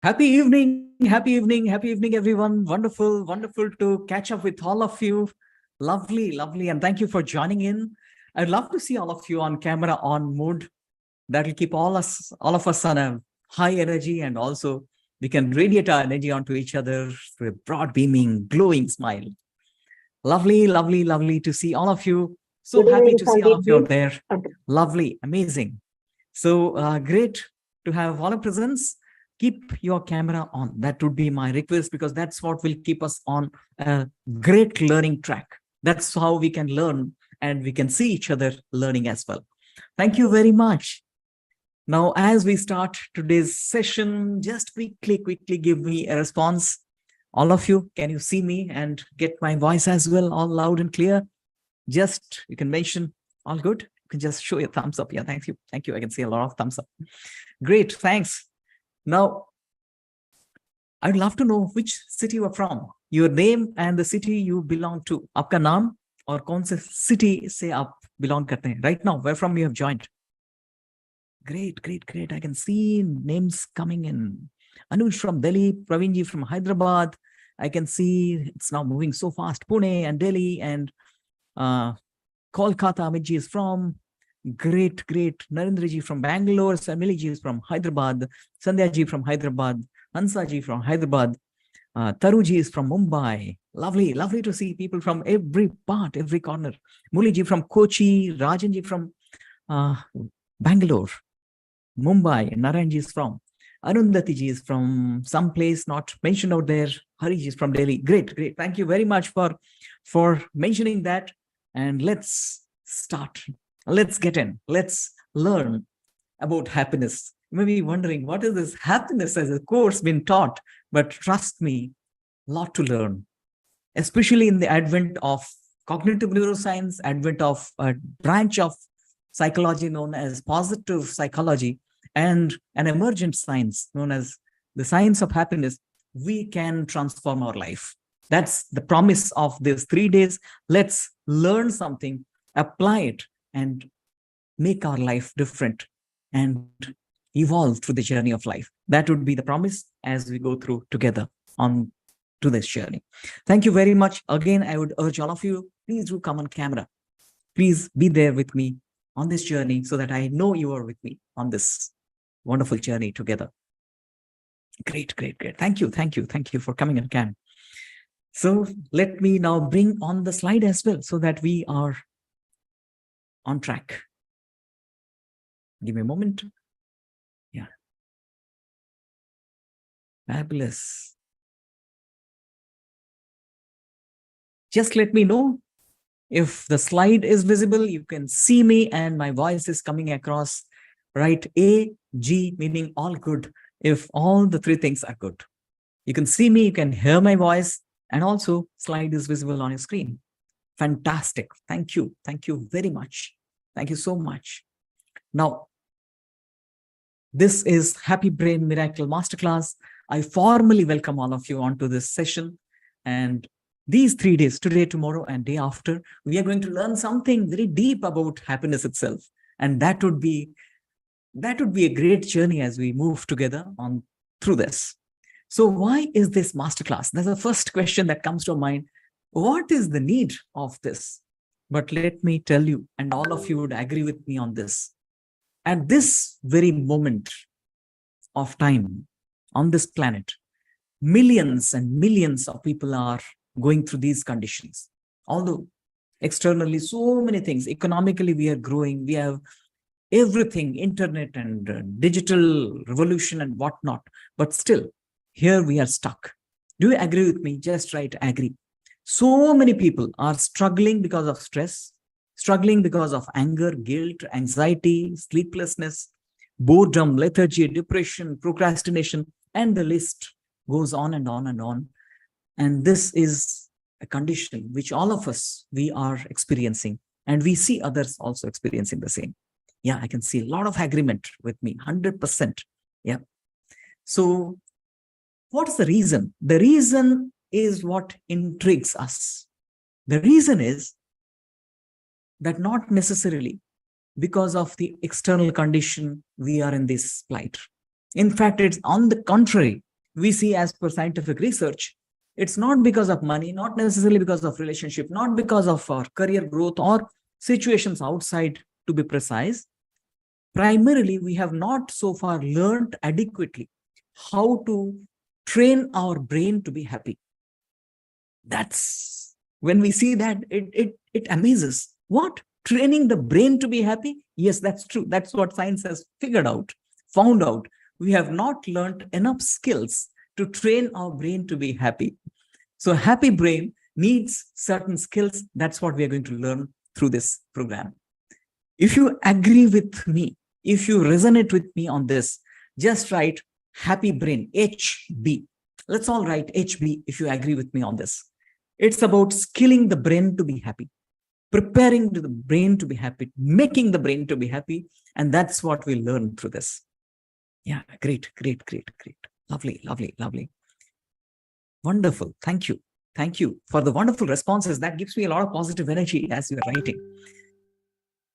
Happy evening, happy evening, happy evening, everyone. Wonderful, wonderful to catch up with all of you. Lovely, lovely. And thank you for joining in. I'd love to see all of you on camera, on mood. That will keep all of us on a high energy, and also we can radiate our energy onto each other through a broad beaming, glowing smile. Lovely, lovely, lovely to see all of you. So Good happy evening, to see all Sandeep of you ji. out there. Okay. Lovely, amazing. So great to have all of presence. Keep your camera on. That would be my request, because that's what will keep us on a great learning track. That's how we can learn, and we can see each other learning as well. Thank you very much. Now, as we start today's session, just quickly give me a response. All of you, can you see me and get my voice as well, all loud and clear? Just, you can mention, all good? You can just show your thumbs up. Yeah, thank you. Thank you. I can see a lot of thumbs up. Great, thanks. Now, I'd love to know which city you are from. Your name and the city you belong to. आपका नाम और कौन से city से आप belong करते हैं? Right now, where from you have joined? Great, great, great. I can see names coming in. Anush from Delhi, Pravinji from Hyderabad. I can see it's now moving so fast. Pune and Delhi and Kolkata, Amitji is from. Great, great. Narendraji from Bangalore. Samiliji is from Hyderabad. Sandhyaji from Hyderabad. Hansaji from Hyderabad. Taruji is from Mumbai. Lovely, lovely to see people from every part, every corner. Muliji from Kochi. Rajanji from Bangalore. Mumbai. Narayanji is from. Arundhatiji is from some place not mentioned out there. Hariji is from Delhi. Great, great. Thank you very much for mentioning that. And let's start. Let's get in. Let's learn about happiness. You may be wondering, what is this happiness as a course been taught? But trust me, a lot to learn, especially in the advent of cognitive neuroscience, advent of a branch of psychology known as positive psychology, and an emergent science known as the science of happiness. We can transform our life. That's the promise of these 3 days. Let's learn something, apply it, and make our life different and evolve through the journey of life. That would be the promise as we go through together on to this journey. Thank you very much. Again, I would urge all of you, please do come on camera. Please be there with me on this journey so that I know you are with me on this wonderful journey together. Great, great, great. Thank you, thank you, thank you for coming on cam. So let me now bring on the slide as well so that we are on track. Give me a moment. Yeah. Fabulous. Just let me know if the slide is visible. You can see me and my voice is coming across. Right? A, G, meaning all good. If all the three things are good. You can see me, you can hear my voice, and also slide is visible on your screen. Fantastic. Thank you. Thank you very much. Thank you so much. Now, this is Happy Brain Miracle Masterclass. I formally welcome all of you onto this session. And these 3 days, today, tomorrow, and day after, we are going to learn something very deep about happiness itself. And that would be a great journey as we move together on through this. So why is this masterclass? That's the first question that comes to our mind. What is the need of this? But let me tell you, and all of you would agree with me on this. At this very moment of time on this planet, millions and millions of people are going through these conditions. Although externally, so many things, economically, we are growing, we have everything, internet and digital revolution and whatnot, but still, here we are stuck. Do you agree with me? Just write agree. So many people are struggling because of stress, struggling because of anger, guilt, anxiety, sleeplessness, boredom, lethargy, depression, procrastination, and the list goes on and on and on. And this is a condition which all of us, we are experiencing, and we see others also experiencing the same. Yeah, I can see a lot of agreement with me, 100%. Yeah. So what's the reason? The reason is what intrigues us. The reason is that not necessarily because of the external condition we are in this plight. In fact, it's on the contrary, we see as per scientific research, it's not because of money, not necessarily because of relationship, not because of our career growth or situations outside, to be precise. Primarily, we have not so far learned adequately how to train our brain to be happy. That's when we see that, it amazes. What? Training the brain to be happy? Yes, that's true. That's what science has figured out, found out. We have not learned enough skills to train our brain to be happy. So a happy brain needs certain skills. That's what we are going to learn through this program. If you agree with me, if you resonate with me on this, just write happy brain, HB. Let's all write HB if you agree with me on this. It's about skilling the brain to be happy, preparing the brain to be happy, making the brain to be happy. And that's what we learn through this. Yeah, great. Lovely. Wonderful. Thank you. Thank you for the wonderful responses. That gives me a lot of positive energy as you're writing.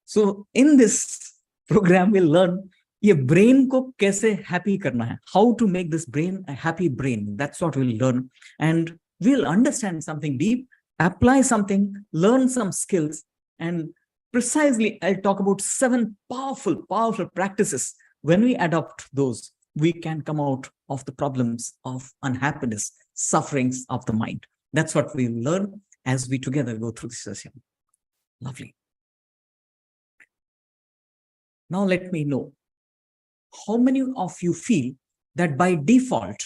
So in this program, we'll learn ये brain को कैसे happy करना है, how to make this brain a happy brain. That's what we'll learn. And we'll understand something deep, apply something, learn some skills, and precisely I'll talk about 7 powerful practices. When we adopt those, we can come out of the problems of unhappiness, sufferings of the mind. That's what we learn as we together go through this session. Lovely. Now let me know, how many of you feel that by default,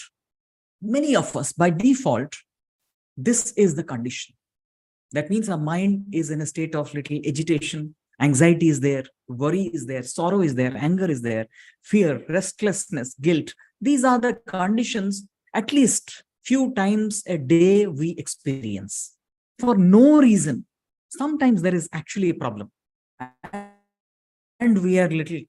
many of us by default, this is the condition. That means our mind is in a state of little agitation, anxiety is there, worry is there, sorrow is there, anger is there, fear, restlessness, guilt. These are the conditions at least few times a day we experience for no reason. Sometimes there is actually a problem and we are little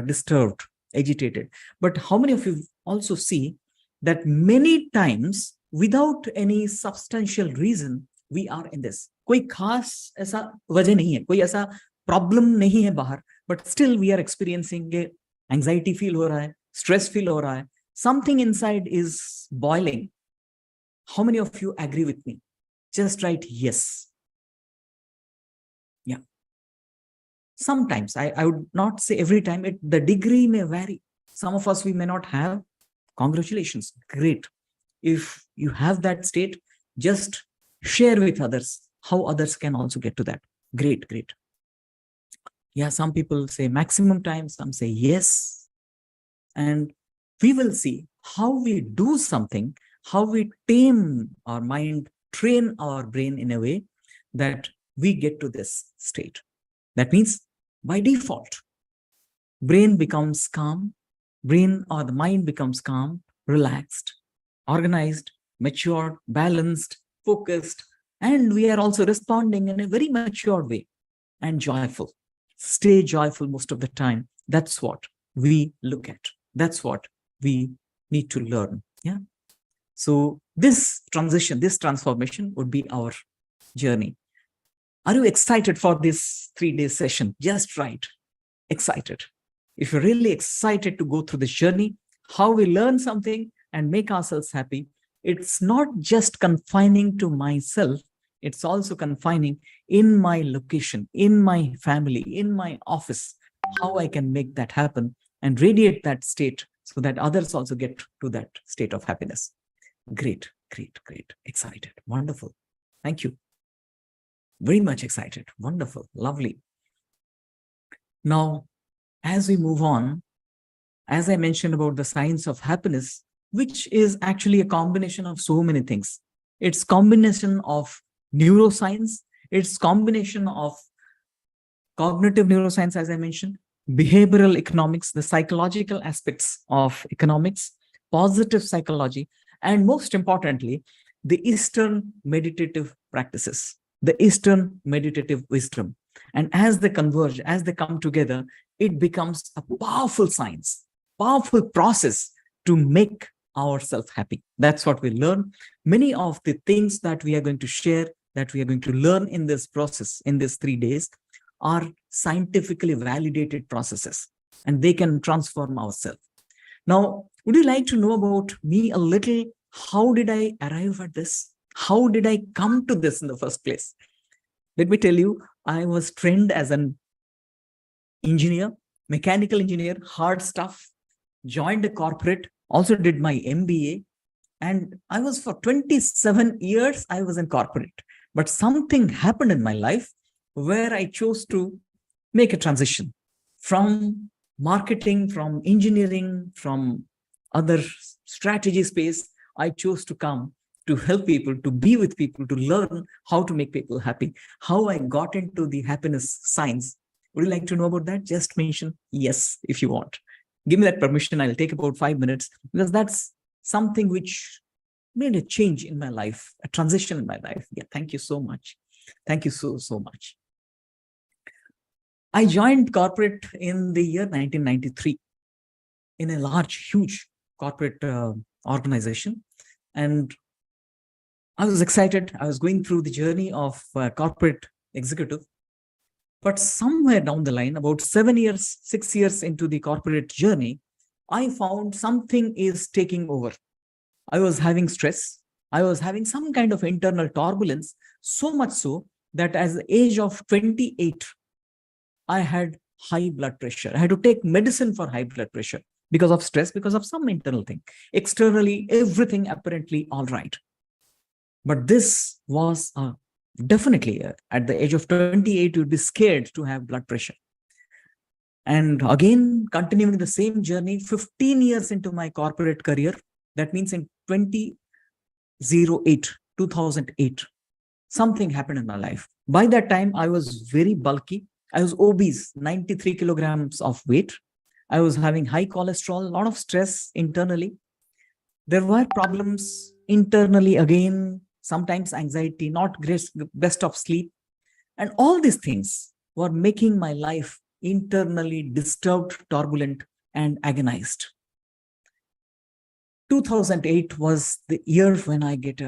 disturbed, agitated. But how many of you also see that many times without any substantial reason we are in this? कोई खास ऐसा वजह नहीं है, कोई ऐसा problem नहीं है बाहर, but still we are experiencing anxiety feel हो रहा है, stress feel हो रहा है, something inside is boiling. How many of you agree with me? Just write yes. Yeah. Sometimes, I would not say every time, the degree may vary. Some of us, we may not have. Congratulations, great. If you have that state, just share with others how others can also get to that. Great. Yeah, some people say maximum time, some say yes. And we will see how we do something, how we tame our mind, train our brain in a way that we get to this state. That means by default, brain becomes calm, brain or the mind becomes calm, relaxed, organized, matured, balanced, focused, and we are also responding in a very matured way and joyful. Stay joyful most of the time. That's what we look at. That's what we need to learn. Yeah. So this transition, this transformation would be our journey. Are you excited for this 3-day session? Just write excited. If you're really excited to go through this journey, how we learn something and make ourselves happy, it's not just confining to myself, it's also confining in my location, in my family, in my office, how I can make that happen and radiate that state so that others also get to that state of happiness. Great. Excited. Wonderful. Thank you. Very much excited. Wonderful. Lovely. Now, as we move on, as I mentioned about the science of happiness, which is actually a combination of so many things. It's combination of neuroscience. It's combination of cognitive neuroscience, as I mentioned, behavioral economics, the psychological aspects of economics, positive psychology, and most importantly, the Eastern meditative practices, the Eastern meditative wisdom. And as they converge, as they come together, it becomes a powerful science, powerful process to make ourselves happy. That's what we learn. Many of the things that we are going to share, that we are going to learn in this process, in these 3 days, are scientifically validated processes, and they can transform ourselves. Now, Would you like to know about me a little? How did I arrive at this? How did I come to this in the first place? Let me tell you, I was trained as an engineer, mechanical engineer, hard stuff, joined a corporate, also did my MBA. And I was for 27 years, I was in corporate. But something happened in my life where I chose to make a transition from marketing, from engineering, from other strategy space. I chose to come to help people, to be with people, to learn how to make people happy. How I got into the happiness science. Would you like to know about that? Just mention yes if you want. Give me that permission. I'll take about 5 minutes because that's something which made a change in my life, a transition in my life. Yeah, thank you so much. Thank you so much. I joined corporate in the year 1993 in a large, huge corporate organization. And I was excited. I was going through the journey of corporate executive. But somewhere down the line, about 7 years, 6 years into the corporate journey, I found something is taking over. I was having stress. I was having some kind of internal turbulence, so much so that at the age of 28, I had high blood pressure. I had to take medicine for high blood pressure because of stress, because of some internal thing. Externally, everything apparently all right. But this was definitely at the age of 28, you'd be scared to have blood pressure. And again, continuing the same journey, 15 years into my corporate career, that means in 2008, something happened in my life. By that time, I was very bulky. I was obese, 93 kilograms of weight. I was having high cholesterol, a lot of stress internally. There were problems internally again, sometimes anxiety, not best of sleep. And all these things were making my life internally disturbed, turbulent, and agonized. 2008 was the year when I get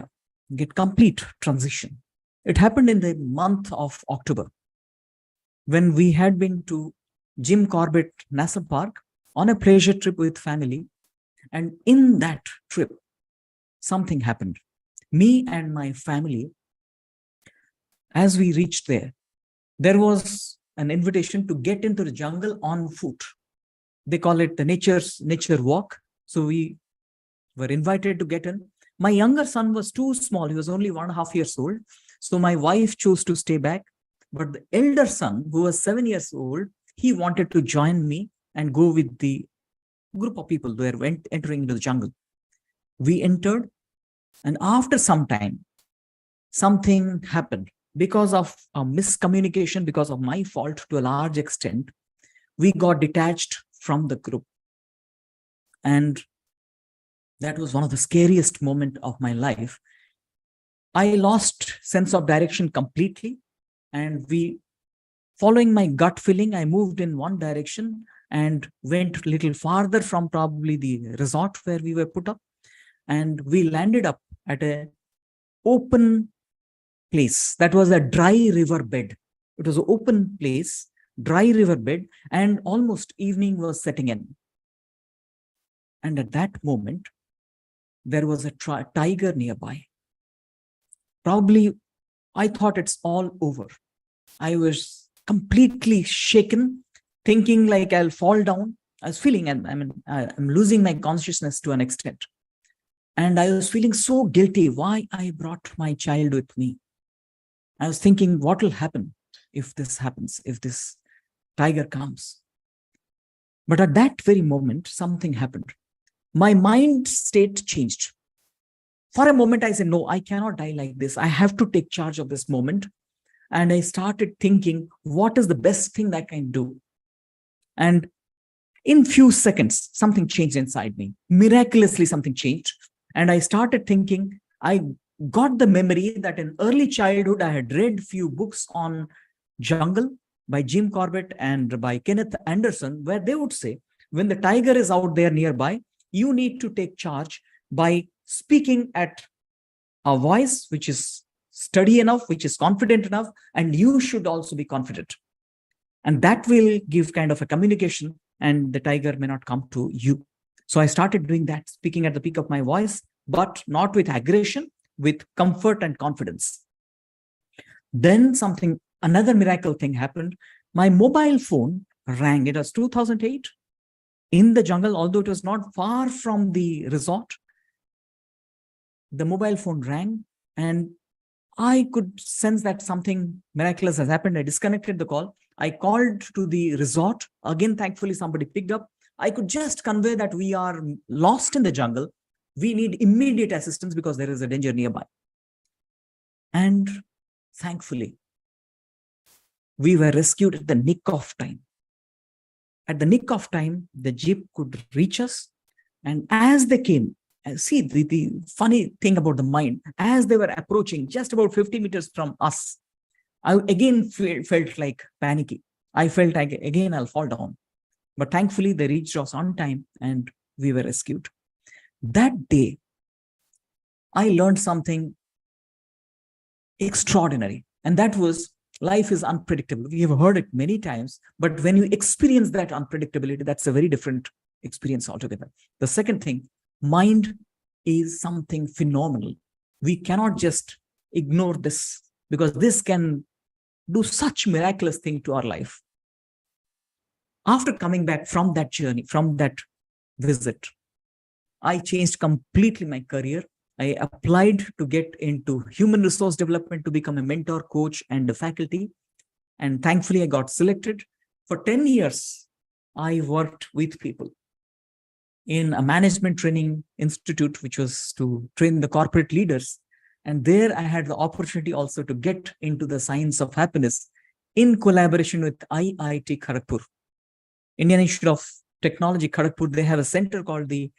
complete transition. It happened in the month of October when we had been to Jim Corbett National Park on a pleasure trip with family. And in that trip, something happened. Me and my family, as we reached there was an invitation to get into the jungle on foot. They call it the nature walk. So we were invited to get in. My younger son was too small. He was only 1.5 years old. So my wife chose to stay back. But the elder son, who was 7 years old, he wanted to join me and go with the group of people who were entering into the jungle. We entered, and after some time, something happened. Because of a miscommunication, because of my fault to a large extent, we got detached from the group. And that was one of the scariest moments of my life. I lost sense of direction completely. And following my gut feeling, I moved in one direction and went a little farther from probably the resort where we were put up. And we landed up at an open place. That was a dry river bed. It was an open place, dry river bed, and almost evening was setting in. And at that moment, there was a tiger nearby. Probably, I thought it's all over. I was completely shaken, thinking like I'll fall down. I was feeling I'm losing my consciousness to an extent. And I was feeling so guilty why I brought my child with me. I was thinking, what will happen if this happens, if this tiger comes? But at that very moment, something happened. My mind state changed. For a moment, I said, no, I cannot die like this. I have to take charge of this moment. And I started thinking, what is the best thing that I can do? And in few seconds, something changed inside me. Miraculously, something changed. And I started thinking, I got the memory that in early childhood, I had read few books on jungle by Jim Corbett and by Kenneth Anderson, where they would say, when the tiger is out there nearby, you need to take charge by speaking at a voice which is steady enough, which is confident enough, and you should also be confident. And that will give kind of a communication, and the tiger may not come to you. So I started doing that, speaking at the peak of my voice, but not with aggression, with comfort and confidence. Then another miracle thing happened. My mobile phone rang. It was 2008 in the jungle, although it was not far from the resort. The mobile phone rang and I could sense that something miraculous has happened. I disconnected the call. I called to the resort. Again, thankfully, somebody picked up. I could just convey that we are lost in the jungle. We need immediate assistance because there is a danger nearby. And thankfully, we were rescued at the nick of time. At the nick of time, the jeep could reach us. And as they came, see the funny thing about the mind, as they were approaching just about 50 meters from us, I again felt like panicky. I felt like again I'll fall down. But thankfully, they reached us on time and we were rescued. That day, I learned something extraordinary. And that was, life is unpredictable. We have heard it many times, but when you experience that unpredictability, that's a very different experience altogether. The second thing, mind is something phenomenal. We cannot just ignore this because this can do such miraculous thing to our life. After coming back from that journey, from that visit, I changed completely my career. I applied to get into human resource development to become a mentor, coach, and a faculty. And thankfully, I got selected. For 10 years, I worked with people in a management training institute, which was to train the corporate leaders. And there I had the opportunity also to get into the science of happiness in collaboration with IIT Kharagpur. Indian Institute of Technology, Kharagpur, they have a center called the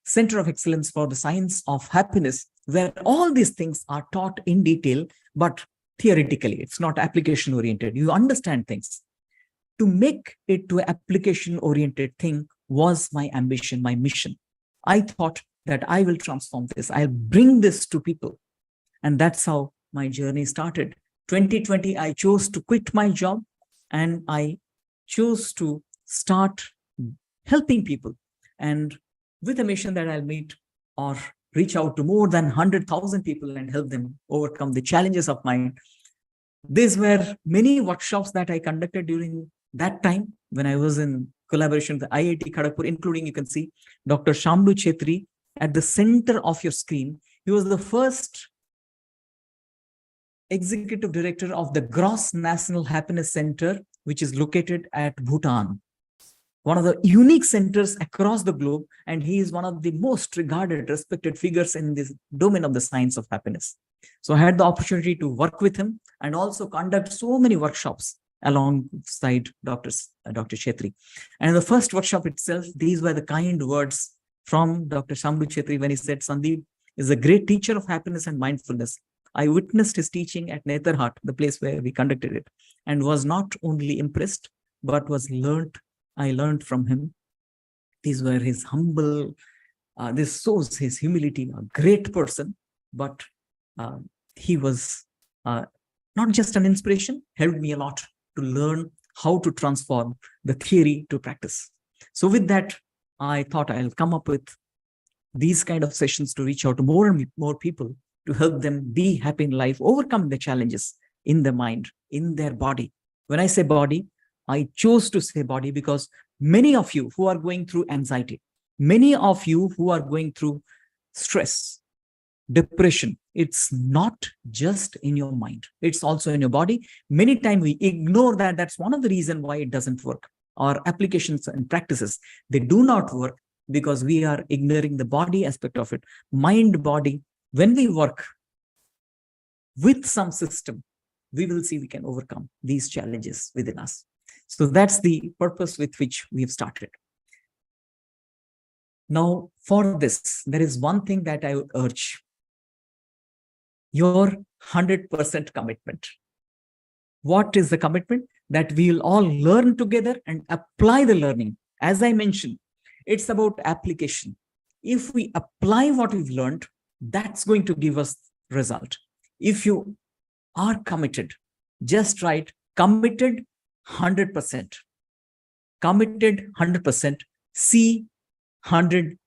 Center of Excellence for the Science of Happiness, where all these things are taught in detail, but theoretically, it's not application oriented. You understand things. To make it to an application oriented thing was my ambition, my mission. I thought that I will transform this. I'll bring this to people. And that's how my journey started. 2020, I chose to quit my job and I chose to start helping people. And with a mission that I'll meet or reach out to more than 100,000 people and help them overcome the challenges of mind. These were many workshops that I conducted during that time when I was in collaboration with IIT Kharagpur, including, you can see Dr. Shamlu Chetri at the center of your screen. He was the first executive director of the Gross National Happiness Center, which is located at Bhutan. One of the unique centers across the globe, and he is one of the most regarded, respected figures in this domain of the science of happiness. So I had the opportunity to work with him and also conduct so many workshops alongside Dr. Chetri. And in the first workshop itself, these were the kind words from Dr. Shamlu Chetri when he said, Sandeep is a great teacher of happiness and mindfulness. I witnessed his teaching at Netherhat, the place where we conducted it, and was not only impressed, but I learned from him. These were his humble, this shows his humility, a great person, but he was not just an inspiration, helped me a lot to learn how to transform the theory to practice. So with that, I thought I'll come up with these kind of sessions to reach out to more and more people to help them be happy in life, overcome the challenges in their mind, in their body. When I say body, I chose to say body because many of you who are going through anxiety, many of you who are going through stress, depression, it's not just in your mind, it's also in your body. Many times we ignore that. That's one of the reasons why it doesn't work. Our applications and practices, they do not work because we are ignoring the body aspect of it. Mind, body, when we work with some system, we will see we can overcome these challenges within us. So that's the purpose with which we have started. Now, for this, there is one thing that I would urge. Your 100% commitment. What is the commitment? That we'll all learn together and apply the learning. As I mentioned, it's about application. If we apply what we've learned, that's going to give us result. If you are committed, just write committed 100%. Committed 100%. C 100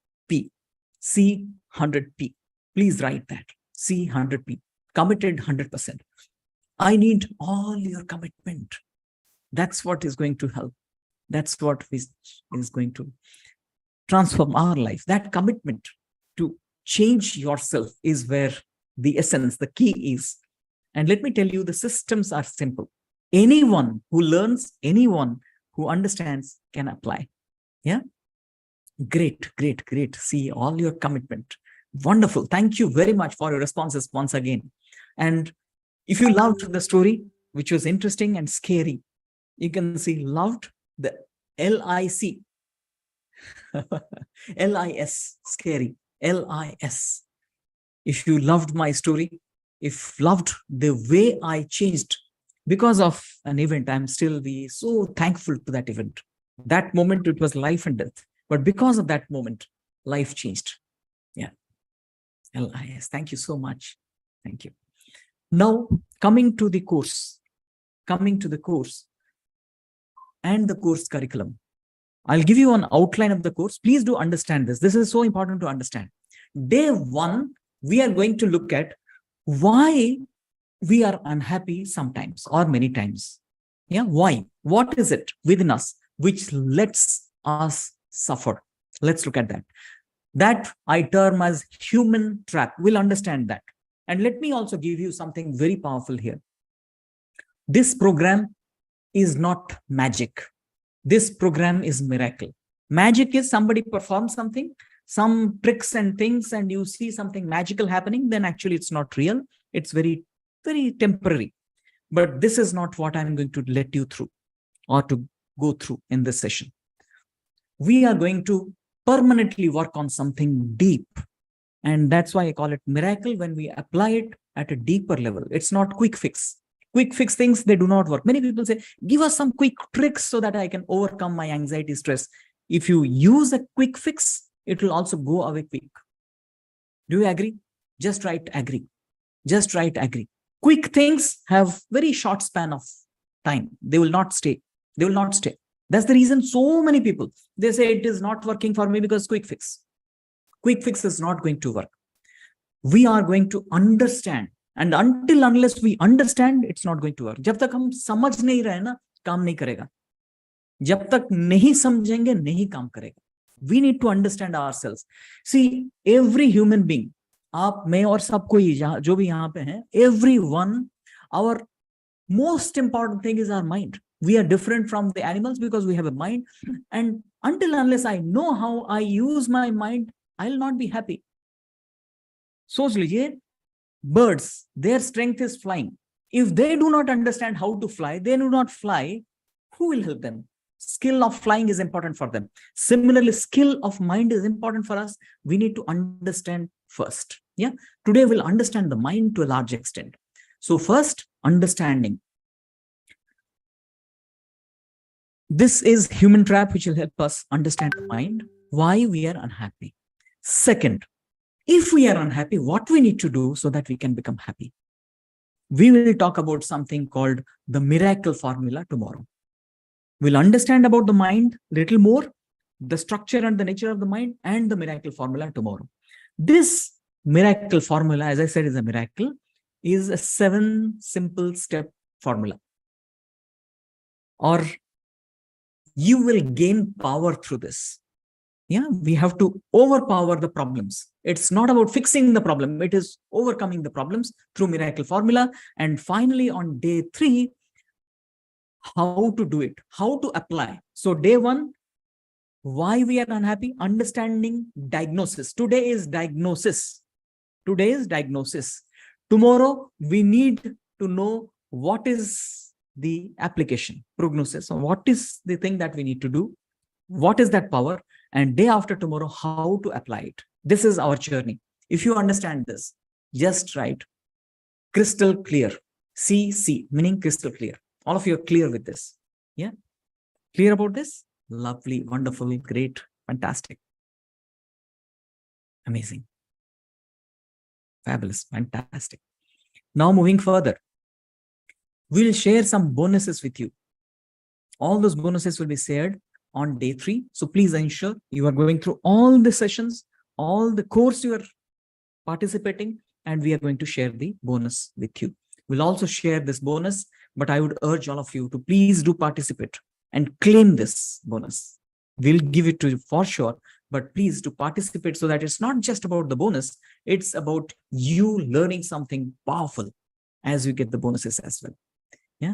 C100P. Please write that. C100P. Committed 100%. I need all your commitment. That's what is going to help. That's what is going to transform our life. That commitment to change yourself is where the essence, the key is. And let me tell you, the systems are simple. Anyone who learns, anyone who understands can apply. Yeah. Great, great, great. See all your commitment. Wonderful. Thank you very much for your responses once again. And if you loved the story, which was interesting and scary, you can see loved, the LIC. LIS, scary. LIS. If you loved my story, if loved the way I changed because of an event, I'm still so thankful to that event. That moment, it was life and death. But because of that moment, life changed. Yeah. LIS. Thank you so much. Thank you. Now, coming to the course and the course curriculum. I'll give you an outline of the course. Please do understand this. This is so important to understand. Day 1, we are going to look at why we are unhappy sometimes or many times. Yeah, why? What is it within us which lets us suffer? Let's look at that. That I term as human trap. We'll understand that. And let me also give you something very powerful here. This program is not magic. This program is miracle. Magic is somebody performs something, some tricks and things, and you see something magical happening, then actually it's not real. It's very, very temporary. But this is not what I'm going to let you through or to go through in this session. We are going to permanently work on something deep. And that's why I call it miracle, when we apply it at a deeper level. It's not quick fix. Quick fix things, they do not work. Many people say, give us some quick tricks so that I can overcome my anxiety, stress. If you use a quick fix, it will also go away quick. Do you agree? Just write agree. Just write agree. Quick things have very short span of time. They will not stay. They will not stay. That's the reason so many people, they say it is not working for me because quick fix. Quick fix is not going to work. We are going to understand. And unless we understand, it's not going to work. जब तक हम समझ नहीं रहे ना, काम नहीं करेगा. जब तक नहीं समझेंगे, नहीं काम करेगा. We need to understand ourselves. See, every human being, आप, मैं और सब कोई जो भी यहाँ पे हैं, everyone, our most important thing is our mind. We are different from the animals because we have a mind. And unless I know how I use my mind, I'll not be happy. सोच लीजिए, birds, their strength is flying. If they do not understand how to fly, they do not fly. Who will help them? Skill of flying is important for them. Similarly, skill of mind is important for us. We need to understand first. Yeah. Today we'll understand the mind to a large extent. So first, understanding. This is human trap, which will help us understand the mind, why we are unhappy. Second, if we are unhappy, what we need to do so that we can become happy. We will talk about something called the miracle formula tomorrow. We'll understand about the mind a little more, the structure and the nature of the mind, and the miracle formula tomorrow. This miracle formula, as I said, is a miracle, is a 7 simple step formula. Or you will gain power through this. Yeah, we have to overpower the problems. It's not about fixing the problem. It is overcoming the problems through miracle formula. And finally, on day 3, how to do it, how to apply. So day 1, why we are unhappy, understanding diagnosis. Today is diagnosis. Today is diagnosis. Tomorrow, we need to know what is the application, prognosis. So what is the thing that we need to do? What is that power? And day after tomorrow, how to apply it. This is our journey. If you understand this, just write crystal clear. CC, meaning crystal clear. All of you are clear with this. Yeah? Clear about this? Lovely, wonderful, great, fantastic. Amazing. Fabulous, fantastic. Now moving further, we'll share some bonuses with you. All those bonuses will be shared on day 3. So please ensure you are going through all the sessions all the course you are participating, and we are going to share the bonus with you. We'll also share this bonus, but I would urge all of you to please do participate and claim this bonus. We'll give it to you for sure, but please do participate so that it's not just about the bonus, it's about you learning something powerful as you get the bonuses as well. Yeah.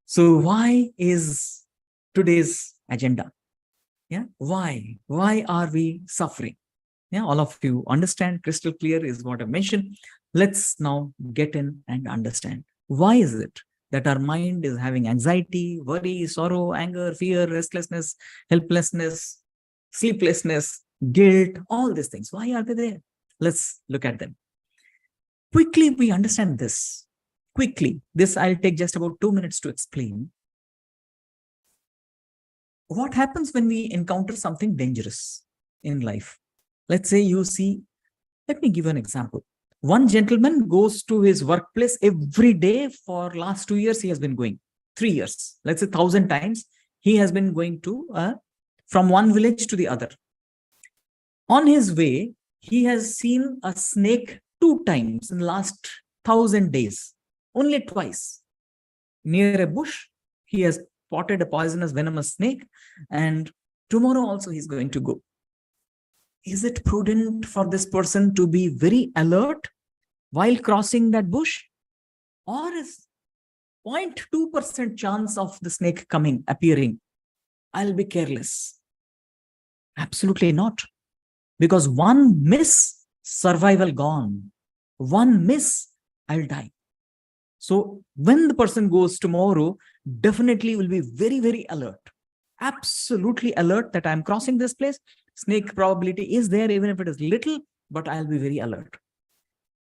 So why is today's agenda? Yeah. Why are we suffering? Yeah, all of you understand crystal clear is what I mentioned. Let's now get in and understand. Why is it that our mind is having anxiety, worry, sorrow, anger, fear, restlessness, helplessness, sleeplessness, guilt, all these things? Why are they there? Let's look at them. Quickly, we understand this. Quickly, this I'll take just about 2 minutes to explain. What happens when we encounter something dangerous in life? Let's say you see, let me give an example. One gentleman goes to his workplace every day for last 2 years. He has been going 3 years, let's say 1,000 times. He has been going to from one village to the other. On his way, he has seen a snake 2 times in the last 1,000 days, only twice. Near a bush, he has spotted a poisonous venomous snake, and tomorrow also he's going to go. Is it prudent for this person to be very alert while crossing that bush? Or is 0.2% chance of the snake appearing? I'll be careless. Absolutely not. Because one miss, survival gone. One miss, I'll die. So when the person goes tomorrow, definitely will be very, very alert. Absolutely alert that I'm crossing this place. Snake probability is there, even if it is little, but I'll be very alert.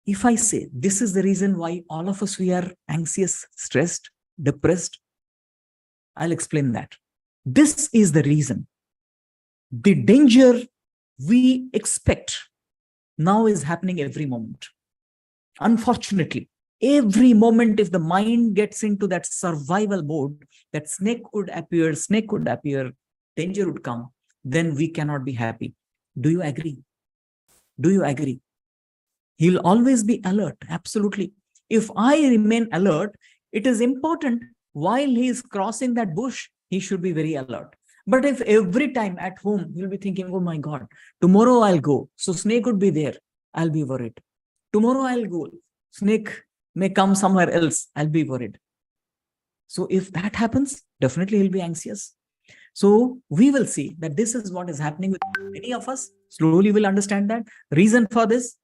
If I say this is the reason why all of us, we are anxious, stressed, depressed, I'll explain that. This is the reason. The danger we expect now is happening every moment. Unfortunately, every moment, if the mind gets into that survival mode, that snake could appear, danger would come, then we cannot be happy. Do you agree? Do you agree? He'll always be alert. Absolutely. If I remain alert, it is important while he is crossing that bush, he should be very alert. But if every time at home, he'll be thinking, oh my God, tomorrow I'll go. So snake would be there. I'll be worried. Tomorrow I'll go. Snake may come somewhere else. I'll be worried. So if that happens, definitely he'll be anxious. So we will see that this is what is happening with many of us. Slowly we'll understand that. Reason for this,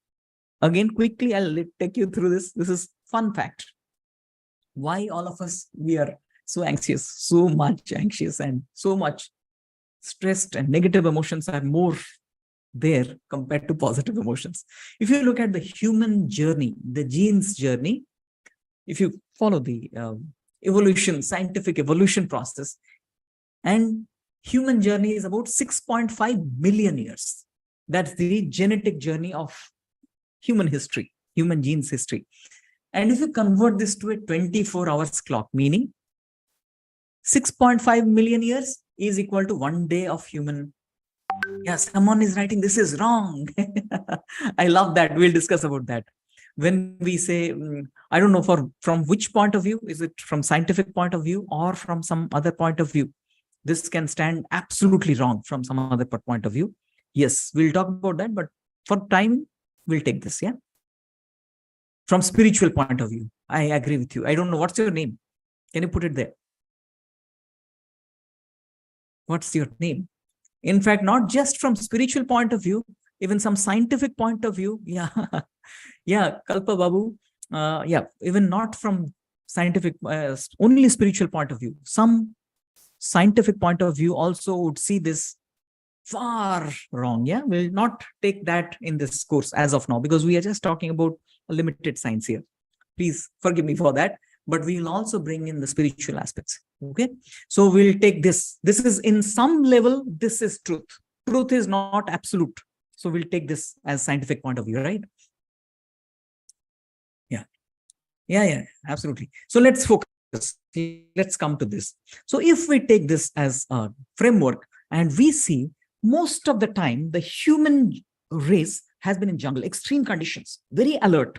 again, quickly, I'll take you through this. This is fun fact. Why all of us, we are so anxious, so much anxious and so much stressed, and negative emotions are more there compared to positive emotions. If you look at the human journey, the genes journey, if you follow the scientific evolution process, and human journey is about 6.5 million years. That's the genetic journey of human history, human genes history. And if you convert this to a 24 hours clock, meaning 6.5 million years is equal to 1 day of human. Yeah, someone is writing, this is wrong. I love that. We'll discuss about that. When we say, I don't know from which point of view, is it from scientific point of view or from some other point of view? This can stand absolutely wrong from some other point of view. Yes, we'll talk about that, but for time, we'll take this, yeah? From spiritual point of view, I agree with you. I don't know, what's your name? Can you put it there? What's your name? In fact, not just from spiritual point of view, even some scientific point of view. Yeah, yeah, Kalpa Babu. Yeah, even not from scientific, only spiritual point of view. Some scientific point of view also would see this far wrong. Yeah, we'll not take that in this course as of now, because we are just talking about a limited science here. Please forgive me for that. But we will also bring in the spiritual aspects. Okay, so we'll take this. This is in some level, this is truth. Truth is not absolute. So we'll take this as scientific point of view, right? Yeah, absolutely. So let's focus. Let's come to this. So if we take this as a framework and we see most of the time, the human race has been in jungle, extreme conditions, very alert,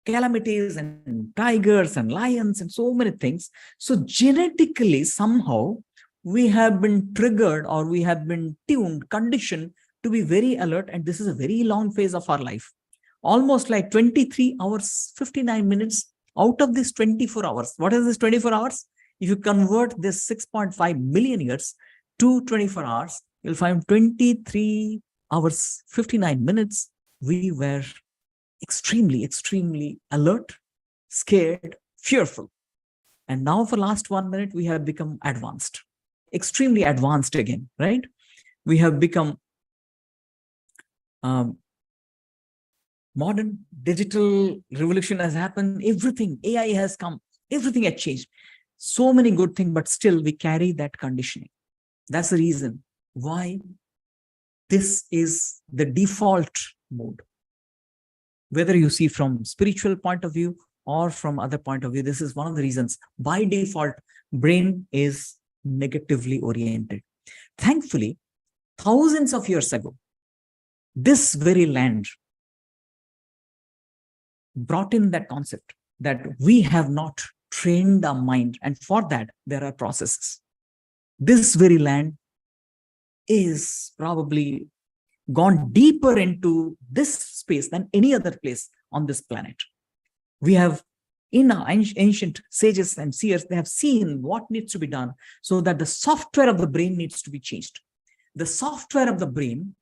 calamities and tigers and lions and so many things. So genetically, somehow, we have been triggered or we have been tuned, conditioned to be very alert. And this is a very long phase of our life, almost like 23 hours, 59 minutes out of this 24 hours. What is this 24 hours? If you convert this 6.5 million years to 24 hours, you'll find 23 hours, 59 minutes. We were extremely alert, scared, fearful. And now for last 1 minute, we have become advanced, extremely advanced again, right? We have become modern. Digital revolution has happened. Everything, AI has come, everything has changed. So many good things, but still we carry that conditioning. That's the reason why this is the default mode. Whether you see from spiritual point of view or from other point of view, this is one of the reasons by default brain is negatively oriented. Thankfully, thousands of years ago, this very land brought in that concept that we have not trained our mind, and for that there are processes. This very land is probably gone deeper into this space than any other place on this planet. We have, in our ancient sages and seers, they have seen what needs to be done so that the software of the brain needs to be changed. The software of the brain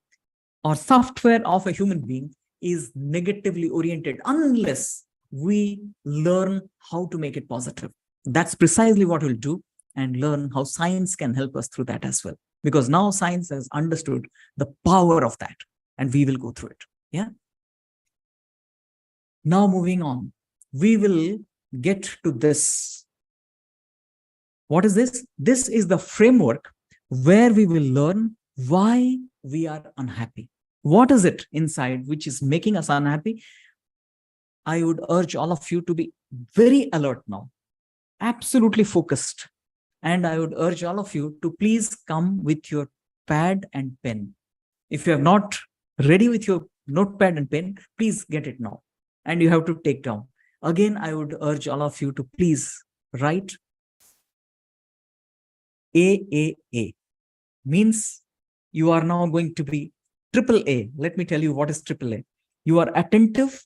or software of a human being is negatively oriented unless we learn how to make it positive. That's precisely what we'll do, and learn how science can help us through that as well. Because now science has understood the power of that, and we will go through it. Yeah. Now moving on, we will get to this. What is this? This is the framework where we will learn why we are unhappy. What is it inside which is making us unhappy? I would urge all of you to be very alert now, absolutely focused. And I would urge all of you to please come with your pad and pen. If you are not ready with your notepad and pen, please get it now. And you have to take down. Again, I would urge all of you to please write AAA. Means you are now going to be AAA. Let me tell you what is AAA. You are attentive.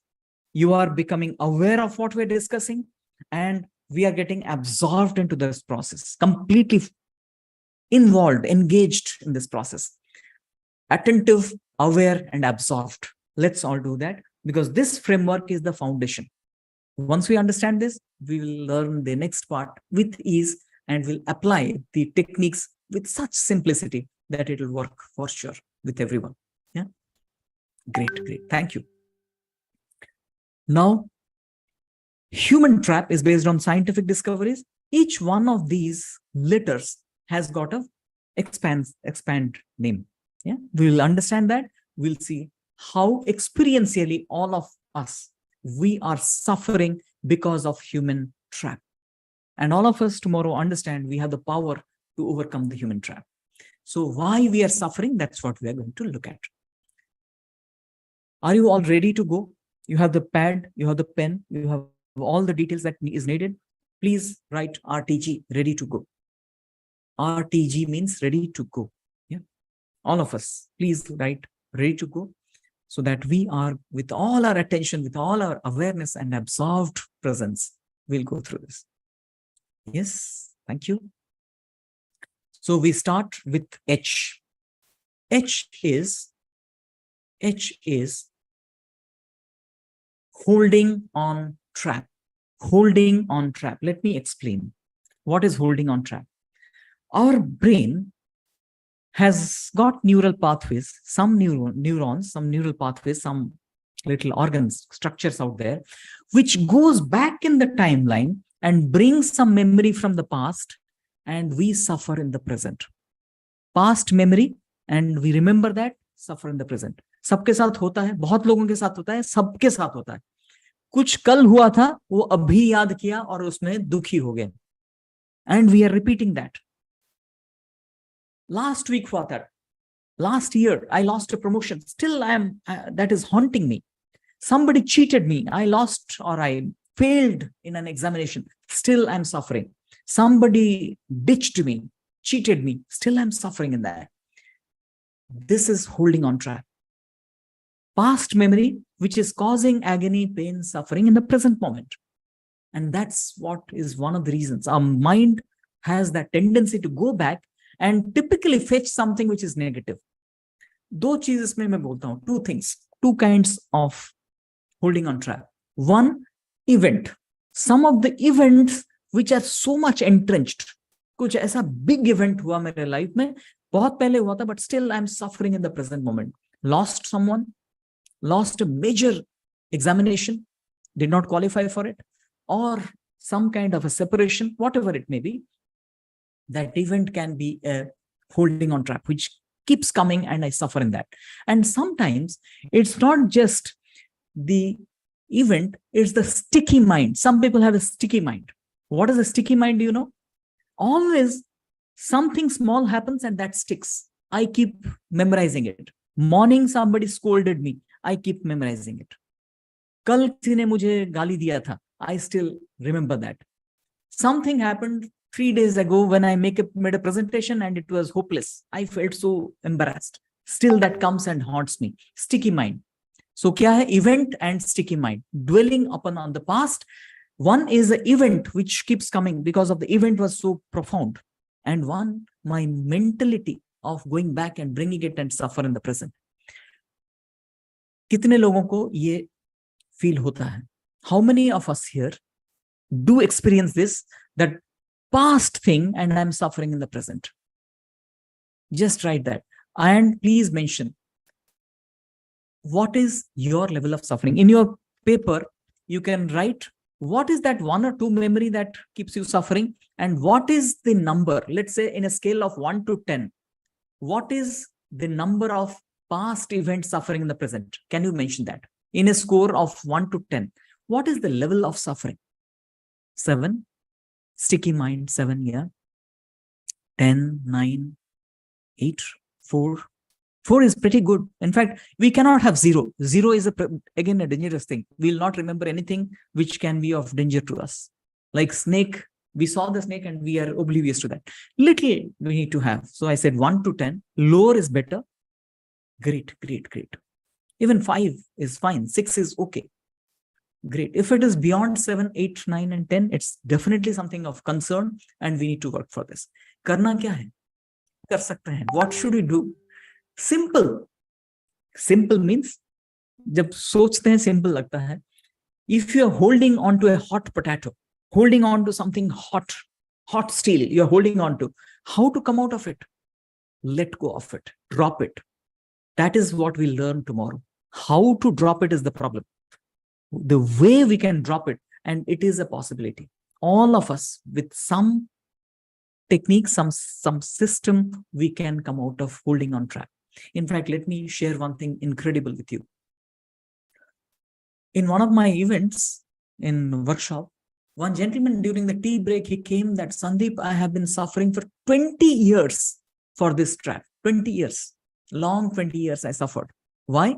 You are becoming aware of what we're discussing, and we are getting absorbed into this process, completely involved, engaged in this process. Attentive, aware, and absorbed. Let's all do that, because this framework is the foundation. Once we understand this, we will learn the next part with ease and will apply the techniques with such simplicity that it will work for sure with everyone. Yeah. Great. Thank you. Now, human trap is based on scientific discoveries. Each one of these letters has got a expand name. Yeah, we will understand that. We'll see how experientially all of us, we are suffering because of human trap. And all of us tomorrow understand we have the power to overcome the human trap. So why we are suffering, that's what we are going to look at. Are you all ready to go? You have the pad, you have the pen, you have all the details that is needed. Please write RTG, ready to go. RTG means ready to go. Yeah. All of us, please write ready to go, so that we are with all our attention, with all our awareness and absorbed presence, we'll go through this. Yes, thank you. So we start with H. H is holding on trap. Holding on trap. Let me explain. What is holding on trap? Our brain has got neural pathways, some neurons, some neural pathways, some little organs, structures out there, which goes back in the timeline and brings some memory from the past, and we suffer in the present. Past memory, and we remember that, suffer in the present. सबके साथ होता है, बहुत लोगों के साथ होता है, सबके साथ होता है. कुछ कल हुआ था, वो अभी याद किया और उसमें दुखी हो गए. And we are repeating that. Last week हुआ था, Last year, I lost a promotion. Still, that is haunting me. Somebody cheated me. I lost or I failed in an examination. Still, I'm suffering. Somebody ditched me, cheated me. Still, I'm suffering in that. This is holding on track. Past memory, which is causing agony, pain, suffering in the present moment. And that's what is one of the reasons our mind has that tendency to go back and typically fetch something which is negative. दो चीज इसमें मैं बोलता हूं, two things, two kinds of holding on track. One, event. Some of the events which are so much entrenched. कुछ ऐसा big event हुआ मेरे लाइफ में, बहुत पहले हुआ था, but still I'm suffering in the present moment. Lost someone, lost a major examination, did not qualify for it, or some kind of a separation, whatever it may be. That event can be a holding on trap, which keeps coming and I suffer in that. And sometimes it's not just the event, it's the sticky mind. Some people have a sticky mind. What is a sticky mind, do you know? Always something small happens and that sticks. I keep memorizing it. Morning somebody scolded me, I keep memorizing it. कल किसी ने मुझे गाली दिया था, I still remember that. Something happened 3 days ago when I made a presentation and it was hopeless. I felt so embarrassed. Still that comes and haunts me. Sticky mind. So kya hai? Event and sticky mind. Dwelling upon on the past. One is the event which keeps coming because of the event was so profound. And one, my mentality of going back and bringing it and suffer in the present. कितने लोगों को ये feel होता है? How many of us here do experience this, that past thing and I'm suffering in the present? Just write that. And please mention what is your level of suffering. In your paper, you can write what is that one or two memory that keeps you suffering and what is the number. Let's say in a scale of 1 to 10, what is the number of past events suffering in the present? Can you mention that? In a score of 1 to 10, what is the level of suffering? 7, sticky mind, 7, yeah. 10, 9, 8, 4. 4 is pretty good. In fact, we cannot have 0. 0 is again a dangerous thing. We'll not remember anything which can be of danger to us. Like snake, we saw the snake and we are oblivious to that. Little we need to have. So I said 1 to 10. Lower is better. Great, great, great. Even 5 is fine. 6 is okay. Great. If it is beyond 7, 8, 9, and 10, it's definitely something of concern and we need to work for this. Karna kya hai? Kar sakte hain. What should we do? Simple. Simple means, jab sochte hain, simple lagta hai. If you're holding on to a hot potato, holding on to something hot, hot steel, you're holding on to, how to come out of it? Let go of it. Drop it. That is what we'll learn tomorrow. How to drop it is the problem. The way we can drop it, and it is a possibility. All of us with some technique, some system, we can come out of holding on track. In fact, let me share one thing incredible with you. In one of my events in workshop, one gentleman during the tea break, he came that, Sandeep, I have been suffering for 20 years for this trap. 20 years, long 20 years I suffered. Why?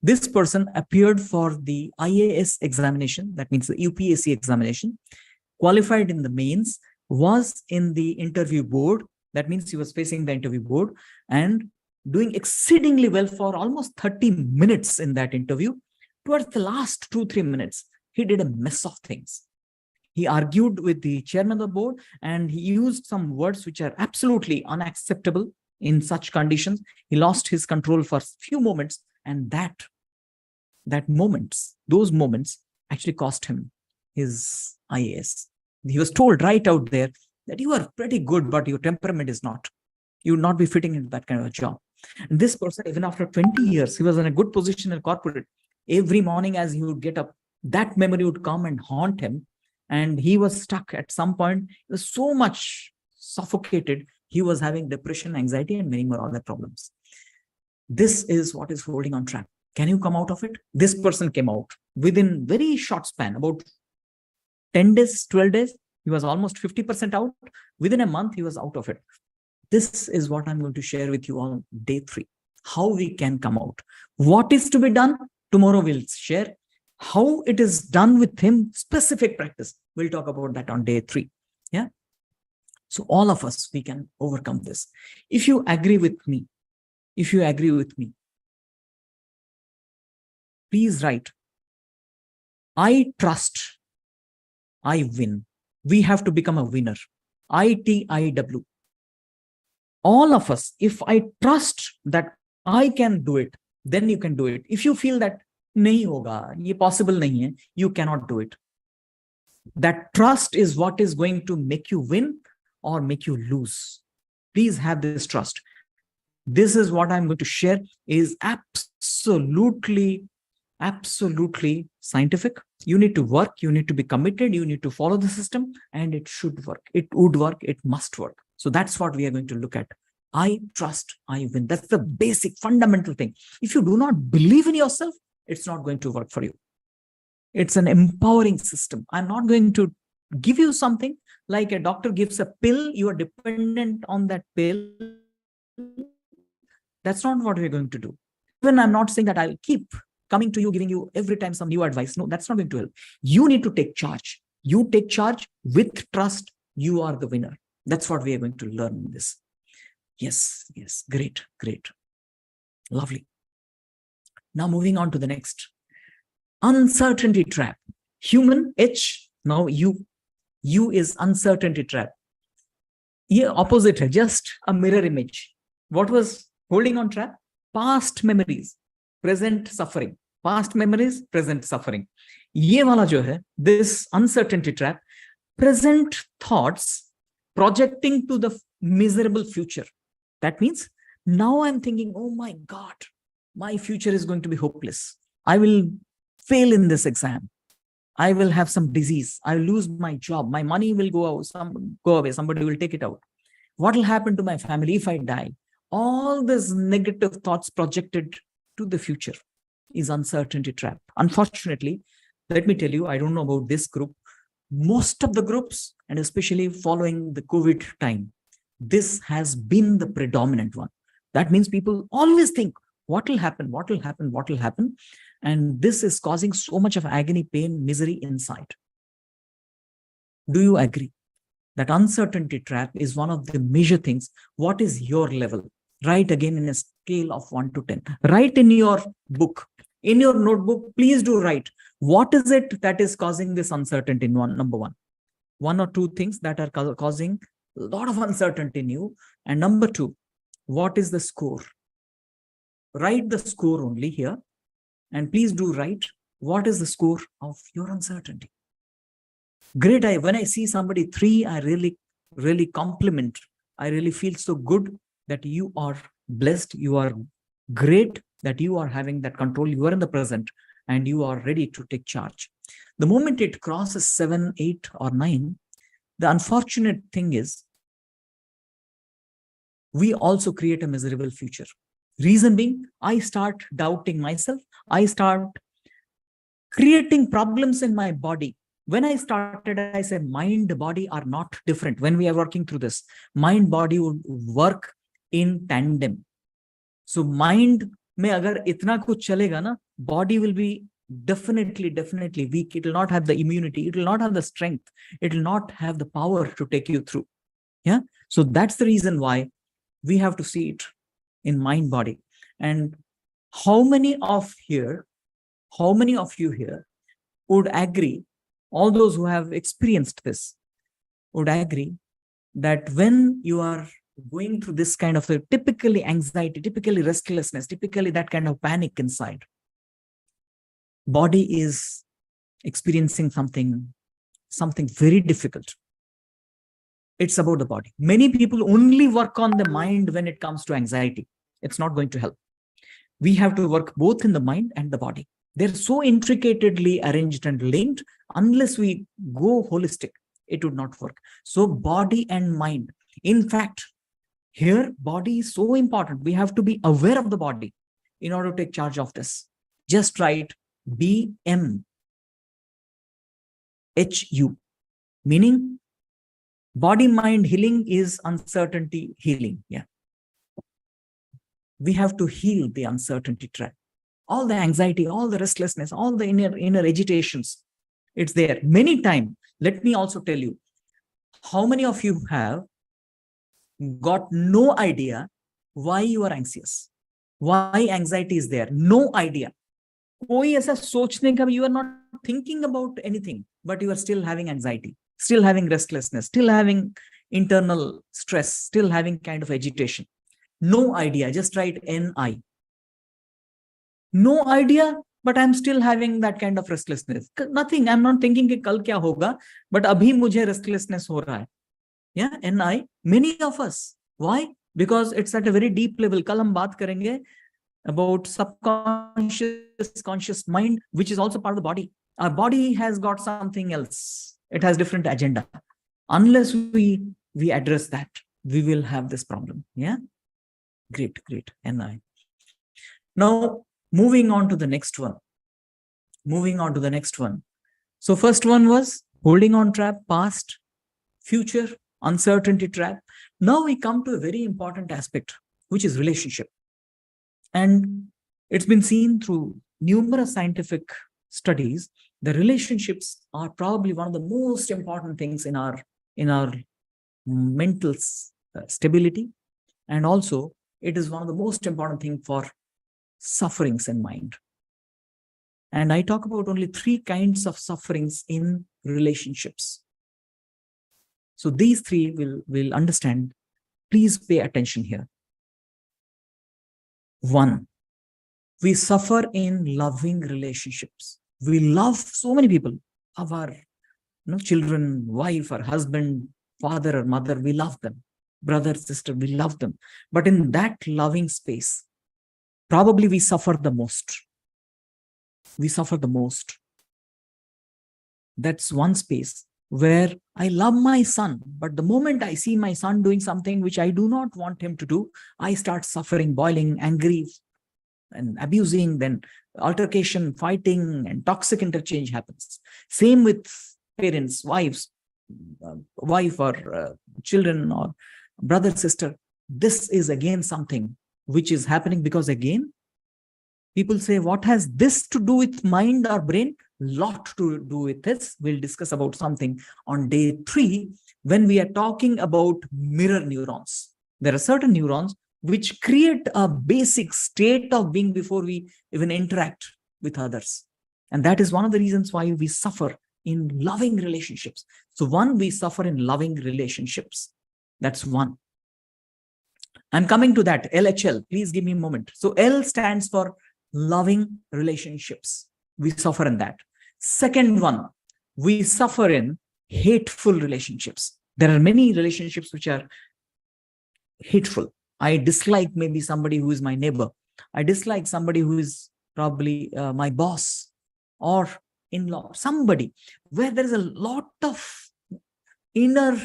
This person appeared for the IAS examination, that means the UPSC examination, qualified in the mains, was in the interview board, that means he was facing the interview board and doing exceedingly well for almost 30 minutes in that interview. Towards the last 2-3 minutes, he did a mess of things. He argued with the chairman of the board and he used some words which are absolutely unacceptable in such conditions. He lost his control for a few moments, and those moments actually cost him his IAS. He was told right out there that you are pretty good, but your temperament is not. You would not be fitting into that kind of a job. And this person, even after 20 years, he was in a good position in corporate. Every morning as he would get up, that memory would come and haunt him. And he was stuck at some point. He was so much suffocated. He was having depression, anxiety, and many more other problems. This is what is holding on track. Can you come out of it? This person came out within very short span, about 10 days, 12 days. He was almost 50% out. Within a month, he was out of it. This is what I'm going to share with you on day 3. how we can come out. What is to be done? Tomorrow we'll share how it is done with him, specific practice. We'll talk about that on day 3. Yeah. So all of us, we can overcome this. If you agree with me, please write, I trust, I win. We have to become a winner. ITIW. All of us, if I trust that I can do it, then you can do it. If you feel that nahi hoga, ye possible nahi hai, you cannot do it. That trust is what is going to make you win or make you lose. Please have this trust. This is what I'm going to share is absolutely scientific. You need to work, you need to be committed, you need to follow the system, and it should work. It would work, it must work. So that's what we are going to look at. I trust, I win. That's the basic fundamental thing. If you do not believe in yourself, it's not going to work for you. It's an empowering system. I'm not going to give you something like a doctor gives a pill, you are dependent on that pill. That's not what we're going to do. Even I'm not saying that I'll keep coming to you, giving you every time some new advice. No, that's not going to help. You need to take charge. You take charge with trust. You are the winner. That's what we are going to learn in this. Yes, great. Lovely. Now moving on to the next. Uncertainty trap. Human H, now you is uncertainty trap. Yeah, opposite hai, just a mirror image. What was holding on trap? Past memories, present suffering. Past memories, present suffering. Ye wala jo hai, this uncertainty trap, present thoughts projecting to the miserable future. That means now I'm thinking, oh my God, my future is going to be hopeless. I will fail in this exam. I will have some disease. I will lose my job. My money will go away. Somebody will take it out. What will happen to my family if I die? All these negative thoughts projected to the future is uncertainty trap. Unfortunately, let me tell you, I don't know about this group. Most of the groups, and especially following the COVID time, this has been the predominant one. That means people always think, what will happen? What will happen? What will happen? And this is causing so much of agony, pain, misery inside. Do you agree that uncertainty trap is one of the major things? What is your level? Write again in a scale of 1 to 10. Write in your book, in your notebook, please do write. What is it that is causing this uncertainty? Number one. One or two things that are causing a lot of uncertainty in you. And number 2, what is the score? Write the score only here. And please do write, what is the score of your uncertainty? Great. When I see somebody 3, I really compliment. I really feel so good that you are blessed. You are great that you are having that control. You are in the present and you are ready to take charge. The moment it crosses 7, 8, or 9, the unfortunate thing is we also create a miserable future. Reason being, I start doubting myself. I start creating problems in my body. When I started, I said mind, body are not different. When we are working through this, mind, body would work in tandem. So mind mein agar itna kuch chalega na, body will be definitely weak. It will not have the immunity. It will not have the strength. It will not have the power to take you through. Yeah. So that's the reason why we have to see it in mind, body. And how many of you here would agree, all those who have experienced this would agree that when you are going through this kind of typically anxiety, typically restlessness, typically that kind of panic inside, body is experiencing something very difficult. It's about the body. Many people only work on the mind when it comes to anxiety. It's not going to help. We have to work both in the mind and the body. They're so intricately arranged and linked. Unless we go holistic, it would not work. So body and mind. In fact, here body is so important. We have to be aware of the body in order to take charge of this. Just write BMHU, meaning body mind healing is uncertainty healing. Yeah. we have to heal the uncertainty trap. All the anxiety, all the restlessness, all the inner agitations, it's there. Many times, let me also tell you, how many of you have got no idea why you are anxious, why anxiety is there? No idea. कोई ऐसा सोचने का, you are not thinking about anything, but you are still having anxiety, still having restlessness, still having internal stress, still having kind of agitation. No idea. Just write NI. No idea, but I'm still having that kind of restlessness. Nothing. I'm not thinking कि कल क्या होगा, but अभी मुझे restlessness हो रहा है. Yeah, NI. Many of us. Why? Because it's at a very deep level. कल हम बात करेंगे about subconscious, conscious mind, which is also part of the body. Our body has got something else. It has different agenda. Unless we address that, we will have this problem. Yeah. Great. NI. Now, moving on to the next one. So first one was holding on trap, past, future, uncertainty trap. Now we come to a very important aspect, which is relationship. And it's been seen through numerous scientific studies, the relationships are probably one of the most important things in our mental stability. And also, it is one of the most important things for sufferings in mind. And I talk about only 3 kinds of sufferings in relationships. So these 3 will understand. Please pay attention here. 1, we suffer in loving relationships. We love so many people, our children, wife or husband, father or mother, we love them. Brother, sister, we love them. But in that loving space, probably we suffer the most. That's one space where I love my son, but the moment I see my son doing something which I do not want him to do, I start suffering, boiling, angry, and abusing, then altercation, fighting, and toxic interchange happens. Same with parents, wife or children or brother, sister. This is again something which is happening because again, people say, what has this to do with mind or brain? Lot to do with this. We'll discuss about something on day 3 when we are talking about mirror neurons. There are certain neurons which create a basic state of being before we even interact with others. And that is one of the reasons why we suffer in loving relationships. So 1, we suffer in loving relationships. That's 1. I'm coming to that, LHL. Please give me a moment. So L stands for loving relationships. We suffer in that. Second one, we suffer in hateful relationships. There are many relationships which are hateful. I dislike maybe somebody who is my neighbor. I dislike somebody who is probably my boss or in-law, somebody where there is a lot of inner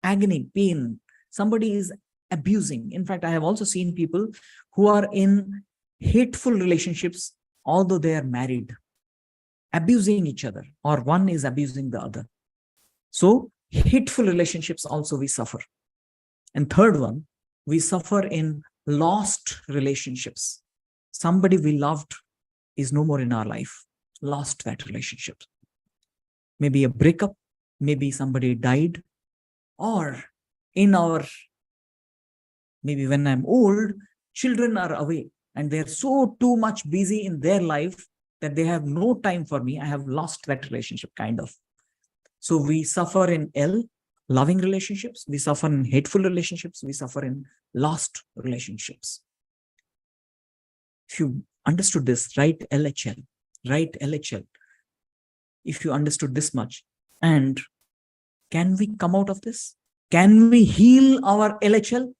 agony, pain. Somebody is abusing. In fact, I have also seen people who are in hateful relationships, although they are married, abusing each other, or one is abusing the other. So hateful relationships also we suffer. And third one, we suffer in lost relationships. Somebody we loved is no more in our life. Lost that relationship. Maybe a breakup, maybe somebody died, or maybe when I'm old, children are away and they're so too much busy in their life that they have no time for me. I have lost that relationship, kind of. So we suffer in L, loving relationships. We suffer in hateful relationships. We suffer in lost relationships. If you understood this, write LHL. Write LHL. If you understood this much. And can we come out of this? Can we heal our LHL?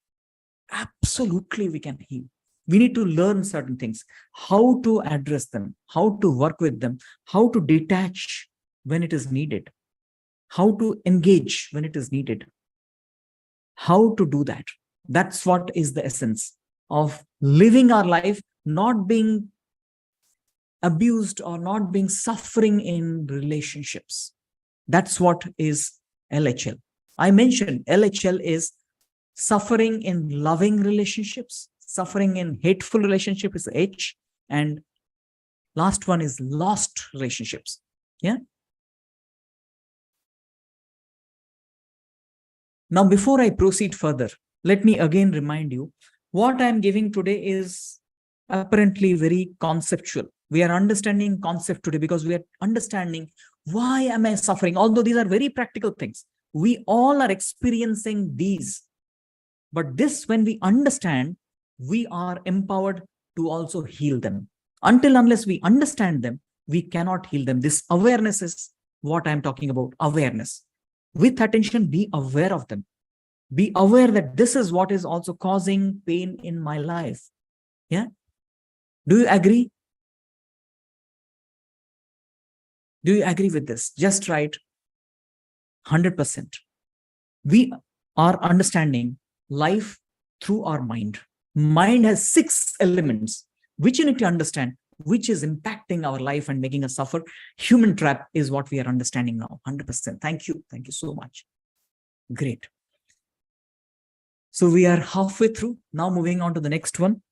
Absolutely, we can heal. We need to learn certain things, how to address them, how to work with them, how to detach when it is needed, how to engage when it is needed, how to do that. That's what is the essence of living our life, not being abused or not being suffering in relationships. That's what is LHL. I mentioned LHL is suffering in loving relationships, Suffering in hateful relationship is H, and last one is lost relationships. Yeah. Now, before I proceed further, let me again remind you, what I'm giving today is apparently very conceptual. We are understanding concept today because we are understanding why am I suffering, although these are very practical things. We all are experiencing these. But this, when we understand, we are empowered to also heal them. Unless we understand them, we cannot heal them. This awareness is what I'm talking about, awareness. With attention, be aware of them. Be aware that this is what is also causing pain in my life. Yeah. Do you agree? Do you agree with this? Just write 100%. We are understanding life through our mind. Mind has 6 elements, which you need to understand, which is impacting our life and making us suffer. Human trap is what we are understanding now, 100%. Thank you. Thank you so much. Great. So we are halfway through. Now moving on to the next one.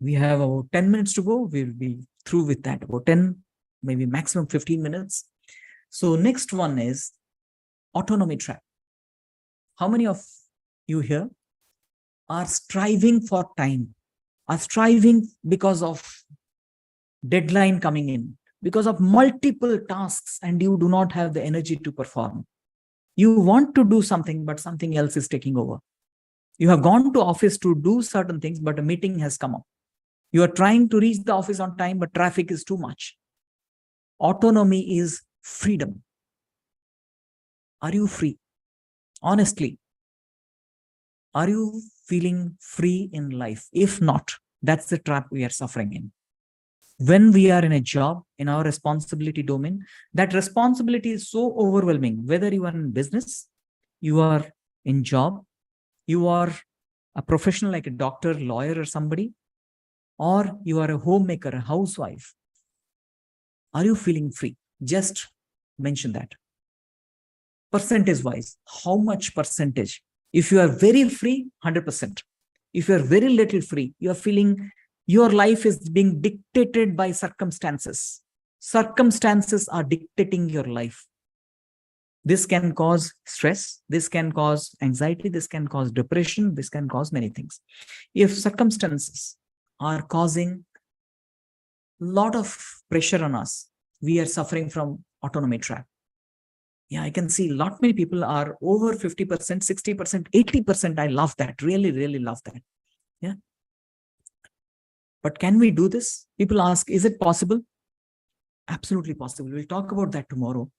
We have about 10 minutes to go. We'll be through with that, about 10, maybe maximum 15 minutes. So next one is autonomy trap. How many of you here are striving for time, are striving because of deadline coming in, because of multiple tasks, and you do not have the energy to perform? You want to do something, but something else is taking over. You have gone to office to do certain things, but a meeting has come up. You are trying to reach the office on time, but traffic is too much. Autonomy is freedom. Are you free? Honestly, are you feeling free in life? If not, that's the trap we are suffering in. When we are in a job, in our responsibility domain, that responsibility is so overwhelming. Whether you are in business, you are in job, you are a professional like a doctor, lawyer, or somebody, or you are a homemaker, a housewife. Are you feeling free? Just mention that. Percentage wise, how much percentage? If you are very free, 100%. If you are very little free, you are feeling your life is being dictated by circumstances. Circumstances are dictating your life. This can cause stress. This can cause anxiety. This can cause depression. This can cause many things. If circumstances are causing a lot of pressure on us, we are suffering from autonomy trap. Yeah, I can see a lot many people are over 50%, 60%, 80%. I love that. Really, really love that. Yeah. But can we do this? People ask, is it possible? Absolutely possible. We'll talk about that tomorrow.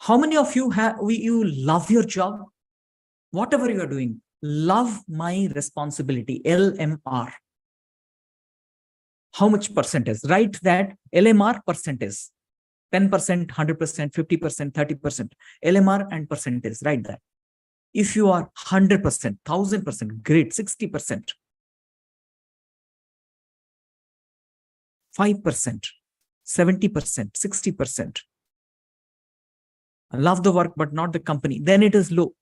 How many of you you love your job? Whatever you are doing, love my responsibility, LMR. How much percentage? Write that LMR percentage. 10%, 100%, 50%, 30%. LMR and percentage. Write that. If you are 100%, 1000%, great, 60%. 5%, 70%, 60%. I love the work, but not the company. Then it is low.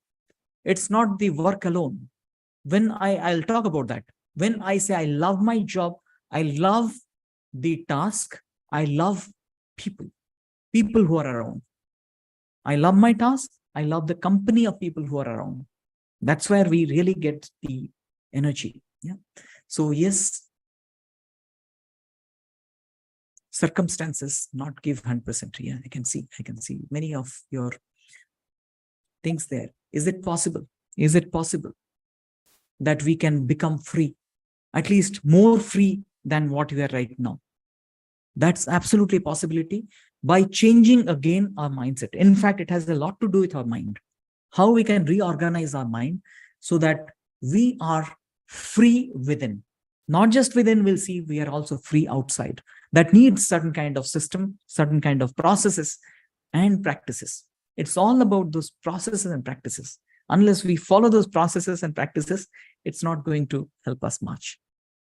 It's not the work alone. When I'll talk about that. When I say I love my job, I love the task, I love people who are around. I love my task, I love the company of people who are around. That's where we really get the energy. Yeah. So yes, circumstances not give 100%. Yeah, I can see many of your things there. Is it possible? Is it possible that we can become free, at least more free than what we are right now? That's absolutely a possibility by changing again our mindset. In fact, it has a lot to do with our mind. How we can reorganize our mind so that we are free within. Not just within, we'll see we are also free outside. That needs certain kind of system, certain kind of processes and practices. It's all about those processes and practices. Unless we follow those processes and practices, it's not going to help us much.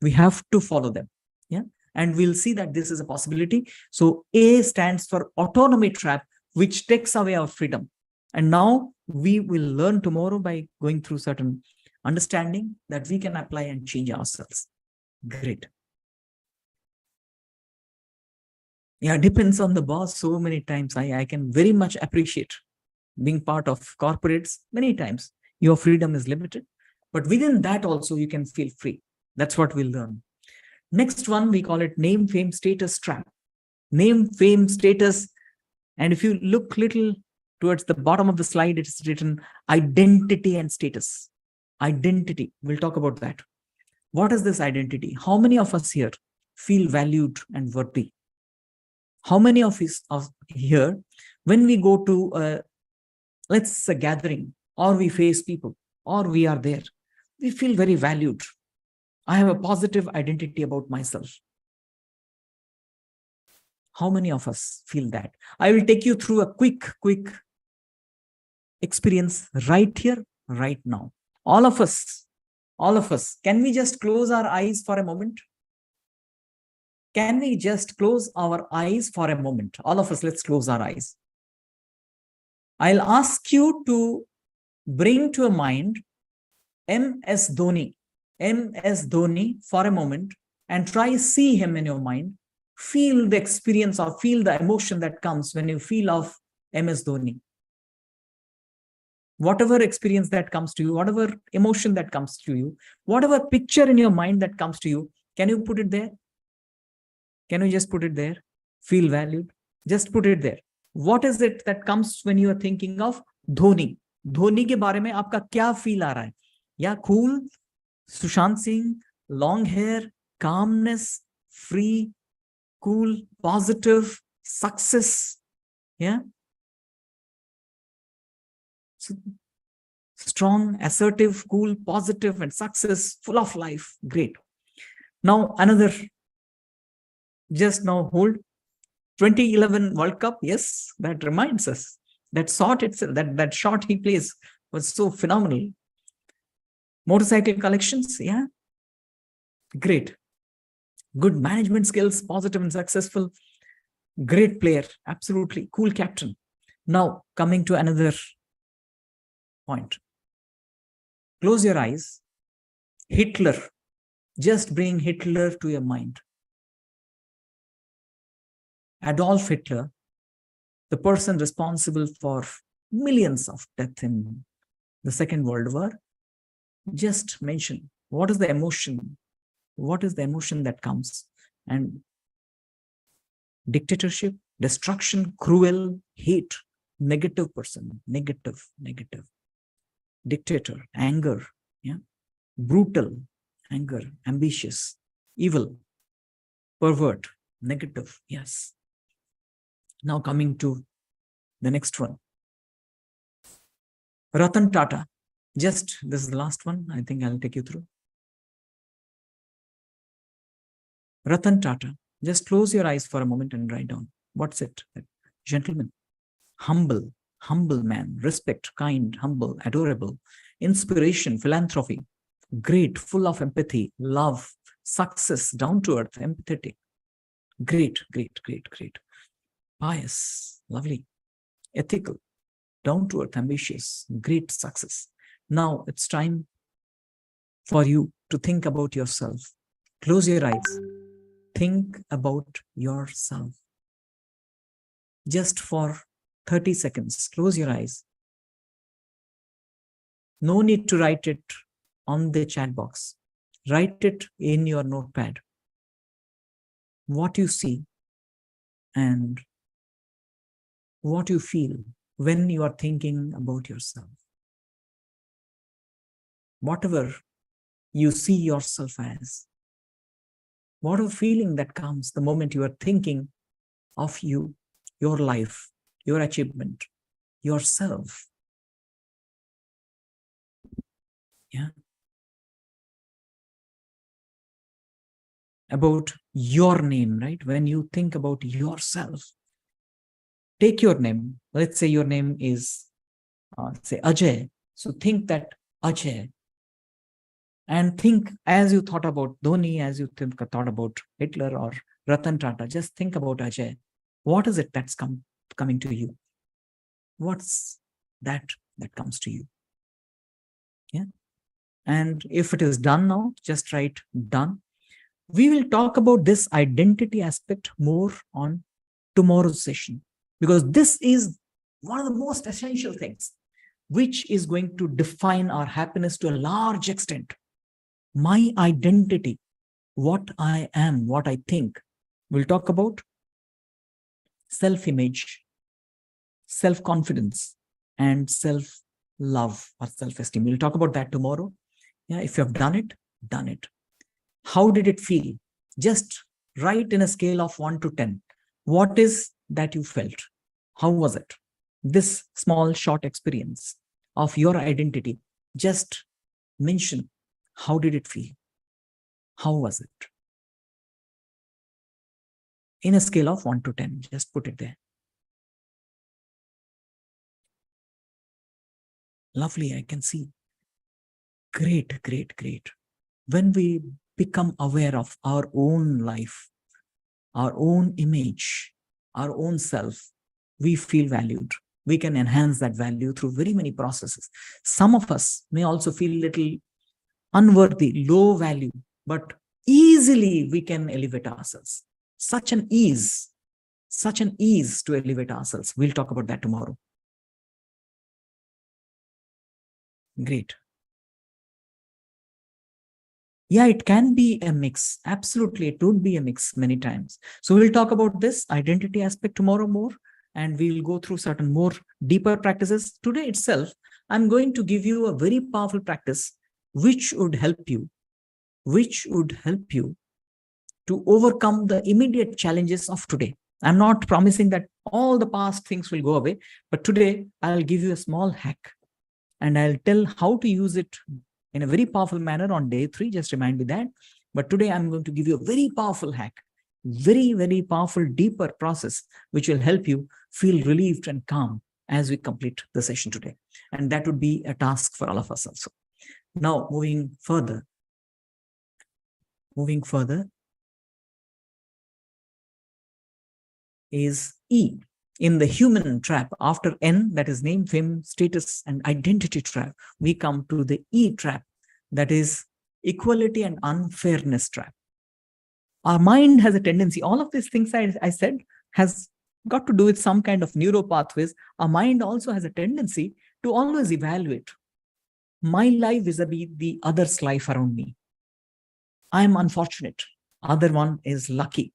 We have to follow them. Yeah. And we'll see that this is a possibility. So A stands for autonomy trap, which takes away our freedom. And now we will learn tomorrow by going through certain understanding that we can apply and change ourselves. Great. Yeah, depends on the boss so many times. I can very much appreciate being part of corporates many times. Your freedom is limited, but within that also you can feel free. That's what we'll learn. Next one, we call it name, fame, status trap. Name, fame, status. And if you look little towards the bottom of the slide, it is written identity and status. Identity. We'll talk about that. What is this identity? How many of us here feel valued and worthy? How many of us here, when we go to let's say a gathering, or we face people, or we are there, we feel very valued. I have a positive identity about myself. How many of us feel that? I will take you through a quick experience right here, right now. All of us, can we just close our eyes for a moment? Can we just close our eyes for a moment? All of us, let's close our eyes. I'll ask you to bring to a mind MS Dhoni for a moment, and try see him in your mind. Feel the experience or feel the emotion that comes when you feel of MS Dhoni. Whatever experience that comes to you, whatever emotion that comes to you, whatever picture in your mind that comes to you, can you put it there? Can you just put it there? Feel valued? Just put it there. What is it that comes when you are thinking of Dhoni? Dhoni के बारे में आपका क्या feel आ रहा है? या cool, Sushant Singh, long hair, calmness, free, cool, positive, success. Yeah. So, strong, assertive, cool, positive, and success, full of life. Great. Now another. Just now hold. 2011 World Cup. Yes, that reminds us. That shot itself, that shot he plays was so phenomenal. Motorcycle collections, yeah. Great. Good management skills, positive and successful. Great player, absolutely. Cool captain. Now, coming to another point. Close your eyes. Hitler. Just bring Hitler to your mind. Adolf Hitler, the person responsible for millions of deaths in the Second World War. Just mention, what is the emotion? What is the emotion that comes? And dictatorship, destruction, cruel, hate, negative person, negative. Dictator, anger, yeah, brutal, anger, ambitious, evil, pervert, negative, yes. Now coming to the next one. Ratan Tata. Just, this is the last one. I think I'll take you through. Ratan Tata. Just close your eyes for a moment and write down. What's it? Gentleman. Humble man. Respect, kind, humble, adorable. Inspiration, philanthropy. Great, full of empathy, love, success, down to earth, empathetic. Great. Pious, lovely, ethical, down to earth, ambitious, great success. Now it's time for you to think about yourself. Close your eyes. Think about yourself. Just for 30 seconds, close your eyes. No need to write it on the chat box. Write it in your notepad. What you see and what you feel when you are thinking about yourself. Whatever you see yourself as, whatever feeling that comes the moment you are thinking of you, your life, your achievement, yourself. Yeah. About your name, right? When you think about yourself, take your name. Let's say your name is, say, Ajay. So think that Ajay. And think as you thought about Dhoni, as you thought about Hitler or Ratan Tata, just think about Ajay. What is it that's coming to you? What's that comes to you? Yeah. And if it is done now, just write done. We will talk about this identity aspect more on tomorrow's session, because this is one of the most essential things which is going to define our happiness to a large extent. My identity, what I am, what I think. We'll talk about self-image, self-confidence, and self-love or self-esteem. We'll talk about that tomorrow. Yeah, if you have done it, done it. How did it feel? Just write in a scale of 1 to 10. What is that you felt? How was it? This small, short experience of your identity, just mention, how did it feel? How was it? In a scale of 1 to 10, just put it there. Lovely, I can see. Great, great, great. When we become aware of our own life, our own image, our own self, we feel valued. We can enhance that value through very many processes. Some of us may also feel a little unworthy, low value, but easily we can elevate ourselves. Such an ease to elevate ourselves. We'll talk about that tomorrow. Great. Yeah, it can be a mix. Absolutely, it would be a mix many times. So we'll talk about this identity aspect tomorrow more, and we'll go through certain more deeper practices. Today itself, I'm going to give you a very powerful practice which would help you to overcome the immediate challenges of today. I'm not promising that all the past things will go away, but today I'll give you a small hack and I'll tell how to use it in a very powerful manner on day 3. Just remind me that. But today I'm going to give you a very powerful hack, very, very powerful, deeper process, which will help you feel relieved and calm as we complete the session today. And that would be a task for all of us also. Now, moving further is E. In the human trap, after N, that is name, fame, status, and identity trap, we come to the E trap, that is equality and unfairness trap. Our mind has a tendency, all of these things I said has got to do with some kind of neural pathways. Our mind also has a tendency to always evaluate my life vis-a-vis the other's life around me. I am unfortunate. Other one is lucky.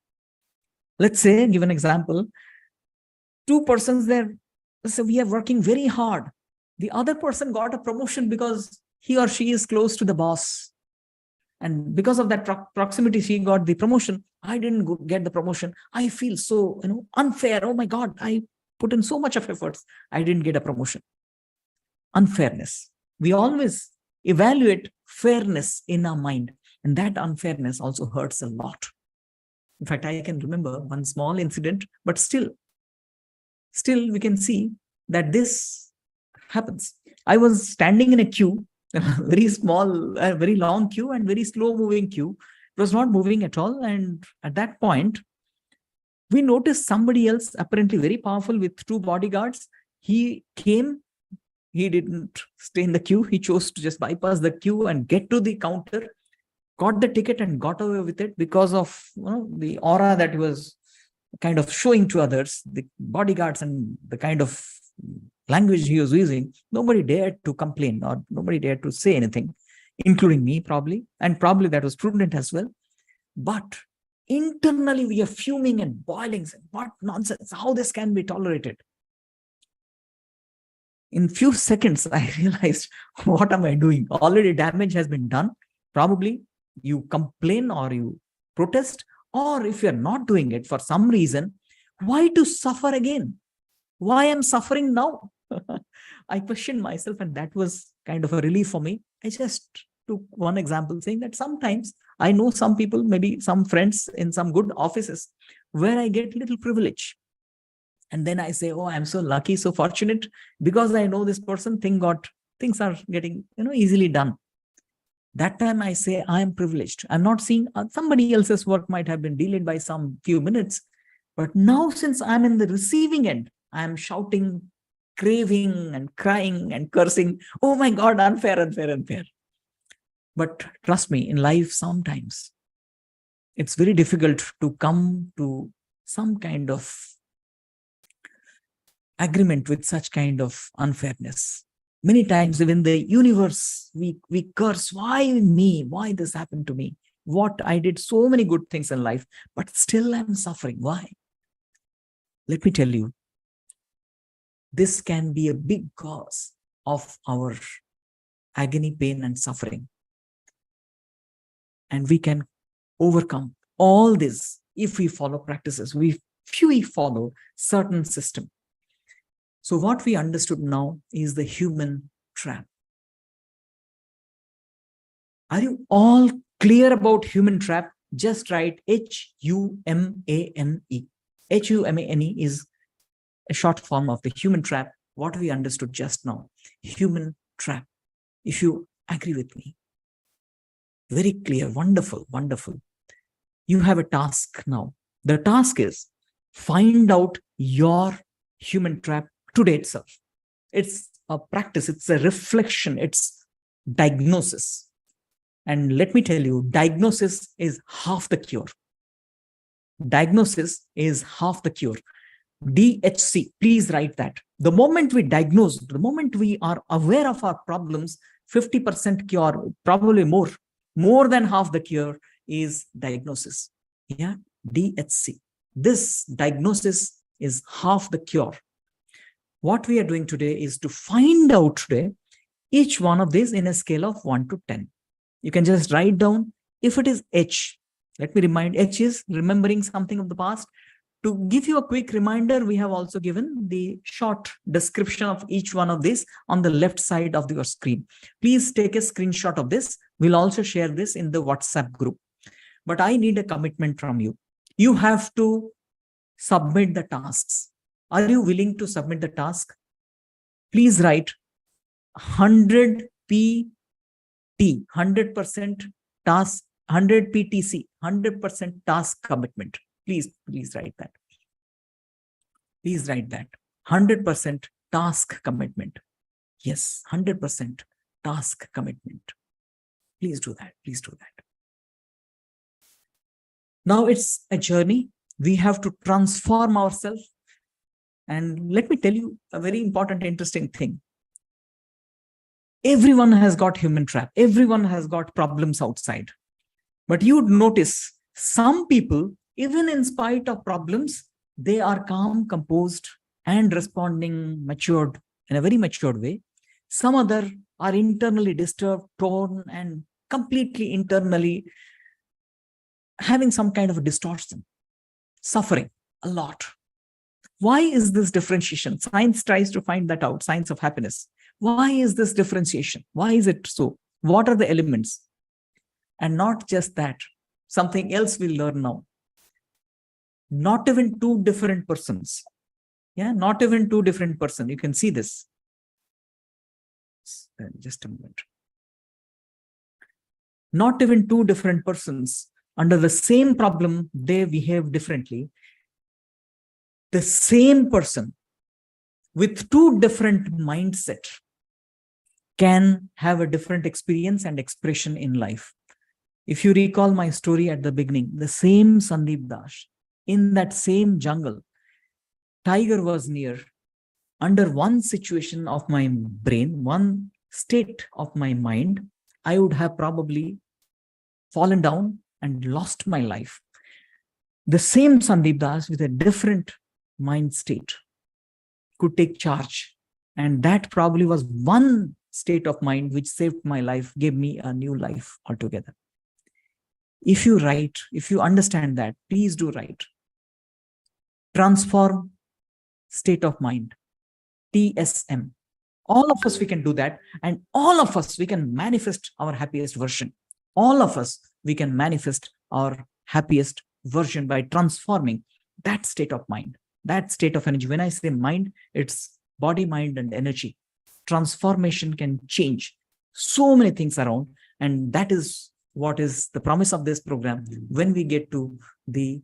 Let's say, give an example, 2 persons there, so we are working very hard. The other person got a promotion because he or she is close to the boss. And because of that proximity, she got the promotion. I didn't get the promotion. I feel so, unfair. Oh my God, I put in so much of efforts. I didn't get a promotion. Unfairness. We always evaluate fairness in our mind. And that unfairness also hurts a lot. In fact, I can remember one small incident, but still we can see that this happens. I was standing in a queue, a very small, very long queue and very slow moving queue. It was not moving at all. And at that point, we noticed somebody else, apparently very powerful, with 2 bodyguards. He came, he didn't stay in the queue. He chose to just bypass the queue and get to the counter, got the ticket and got away with it because of the aura that was kind of showing to others, the bodyguards, and the kind of language he was using. Nobody dared to complain or nobody dared to say anything, including me probably. And probably that was prudent as well. But internally we are fuming and boiling. What nonsense, how this can be tolerated? In few seconds, I realized, what am I doing? Already damage has been done. Probably you complain or you protest, or if you're not doing it for some reason, why to suffer again? Why am suffering now? I questioned myself, and that was kind of a relief for me. I just took one example, saying that sometimes I know some people, maybe some friends in some good offices, where I get little privilege. And then I say, oh, I'm so lucky, so fortunate, because I know this person, things are getting easily done. That time I say, I am privileged. I'm not seeing somebody else's work might have been delayed by some few minutes. But now, since I'm in the receiving end, I'm shouting, craving and crying and cursing. Oh my God, unfair, unfair, unfair. But trust me, in life, sometimes it's very difficult to come to some kind of agreement with such kind of unfairness. Many times, even the universe, we curse, why me? Why this happened to me? What I did so many good things in life, but still I'm suffering. Why? Let me tell you, this can be a big cause of our agony, pain, and suffering. And we can overcome all this if we follow practices, if we follow certain system. So what we understood now is the human trap. Are you all clear about human trap? Just write H-U-M-A-N-E. H-U-M-A-N-E is a short form of the human trap, what we understood just now. Human trap. If you agree with me. Very clear, wonderful, wonderful. You have a task now. The task is find out your human trap today itself. It's a practice, it's a reflection, it's diagnosis. And let me tell you, diagnosis is half the cure. Diagnosis is half the cure. DHC, please write that. The moment we diagnose, the moment we are aware of our problems, 50% cure, probably more than half the cure is diagnosis. Yeah, DHC. This diagnosis is half the cure. What we are doing today is to find out today each one of these in a scale of 1 to 10. You can just write down. If it is H, let me remind, H is remembering something of the past. To give you a quick reminder, we have also given the short description of each one of these on the left side of your screen. Please take a screenshot of this. We'll also share this in the WhatsApp group. But I need a commitment from you. You have to submit the tasks. Are you willing to submit the task? Please write 100 PT, 100% task, 100 PTC, 100% task commitment. Please write that. Please write that. 100% task commitment. Yes, 100% task commitment. Please do that. Please do that. Now it's a journey. We have to transform ourselves. And let me tell you a very important, interesting thing. Everyone has got human trap. Everyone has got problems outside. But you'd notice some people, even in spite of problems, they are calm, composed, and responding matured in a very matured way. Some other are internally disturbed, torn, and completely internally having some kind of a distortion, suffering a lot. Why is this differentiation? Science tries to find that out, science of happiness. Why is this differentiation? Why is it so? What are the elements? And not just that, something else we'll learn now. Not even two different persons. Yeah, not even two different persons. You can see this. Just a moment. Not even two different persons under the same problem, they behave differently. The same person with two different mindsets can have a different experience and expression in life. If you recall my story at the beginning, the same Sandeep Das, in that same jungle, tiger was near. Under one situation of my brain, one state of my mind, I would have probably fallen down and lost my life. The same Sandeep Das with a different mind state could take charge. And that probably was one state of mind which saved my life, gave me a new life altogether. If you write, if you understand that, please do write. Transform state of mind, TSM. All of us, we can do that. And all of us, we can manifest our happiest version. All of us, we can manifest our happiest version by transforming that state of mind, that state of energy. When I say mind, it's body, mind, and energy. Transformation can change so many things around. And that is what is the promise of this program. When we get to the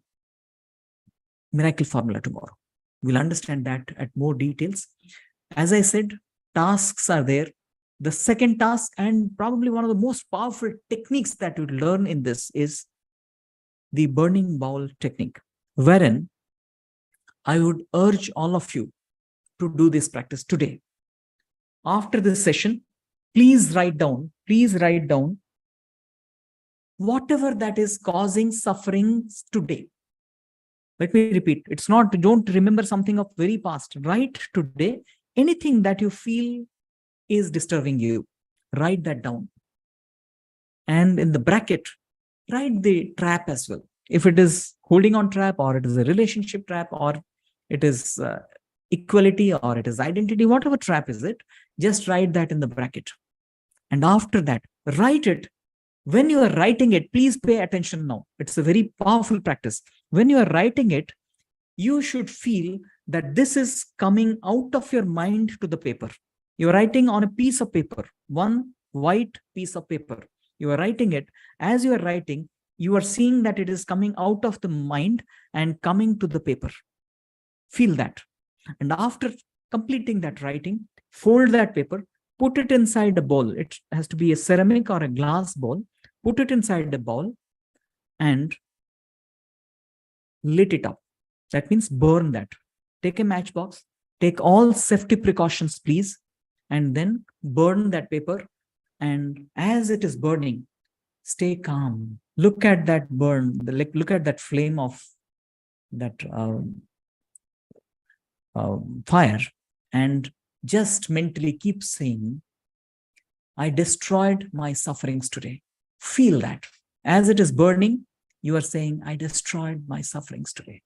miracle formula tomorrow, we'll understand that at more details. As I said, tasks are there. The second task, and probably one of the most powerful techniques that you learn in this, is the burning bowl technique, wherein I would urge all of you to do this practice today. After this session, please write down whatever that is causing sufferings today. Let me repeat, it's not, don't remember something of very past. Write today anything that you feel is disturbing you. Write that down. And in the bracket, write the trap as well. If it is holding on trap, or it is a relationship trap, or it is equality, or it is identity, whatever trap is it, just write that in the bracket. And after that, write it. When you are writing it, please pay attention now. It's a very powerful practice. When you are writing it, you should feel that this is coming out of your mind to the paper. You're writing on a piece of paper, one white piece of paper. You are writing it. As you are writing, you are seeing that it is coming out of the mind and coming to the paper. Feel that. And after completing that writing, fold that paper, put it inside a bowl. It has to be a ceramic or a glass bowl. Put it inside the bowl and lit it up. That means burn that. Take a matchbox, take all safety precautions, please, and then burn that paper. And as it is burning, stay calm. Look at that burn, look at that flame of that fire, and just mentally keep saying, I destroyed my sufferings today. Feel that. As it is burning, you are saying, I destroyed my sufferings today.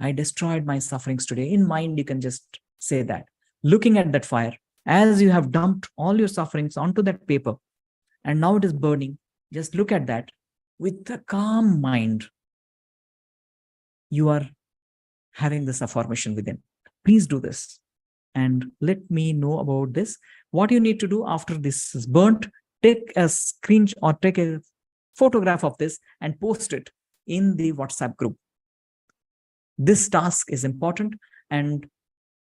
I destroyed my sufferings today. In mind, you can just say that. Looking at that fire, as you have dumped all your sufferings onto that paper, and now it is burning, just look at that with a calm mind. You are having this affirmation within. Please do this and let me know about this. What you need to do after this is burnt, take a screenshot or take a photograph of this and post it in the WhatsApp group. This task is important, and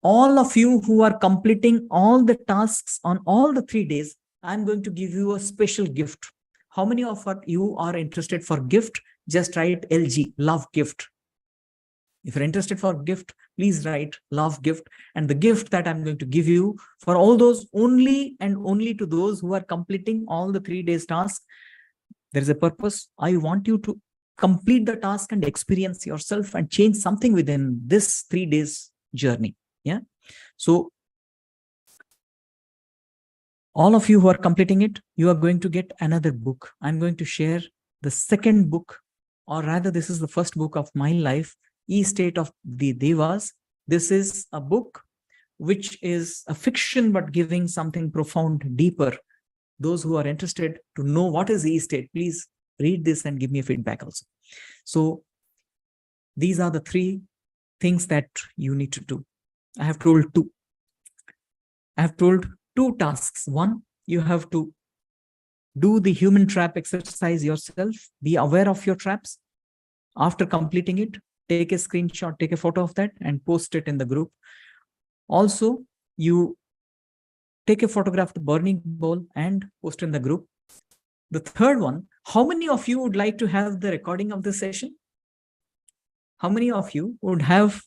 all of you who are completing all the tasks on all the 3 days, I'm going to give you a special gift. How many of you are interested for gift? Just write LG, love gift. If you're interested for gift, please write love gift. And the gift that I'm going to give you for all those, only and only to those who are completing all the 3 days task, there is a purpose. I want you to complete the task and experience yourself and change something within this 3 days journey. Yeah. So all of you who are completing it, you are going to get another book. I'm going to share the second book, or rather this is the first book of my life, E-State of the Devas. This is a book which is a fiction, but giving something profound, deeper. Those who are interested to know what is E-State, please read this and give me a feedback also. So these are the 3 things that you need to do. I have told 2. I have told 2 tasks. 1, you have to do the human trap exercise yourself. Be aware of your traps. After completing it, take a screenshot, take a photo of that and post it in the group. Also, you take a photograph of the burning bowl and post in the group. The third one, how many of you would like to have the recording of this session? How many of you would have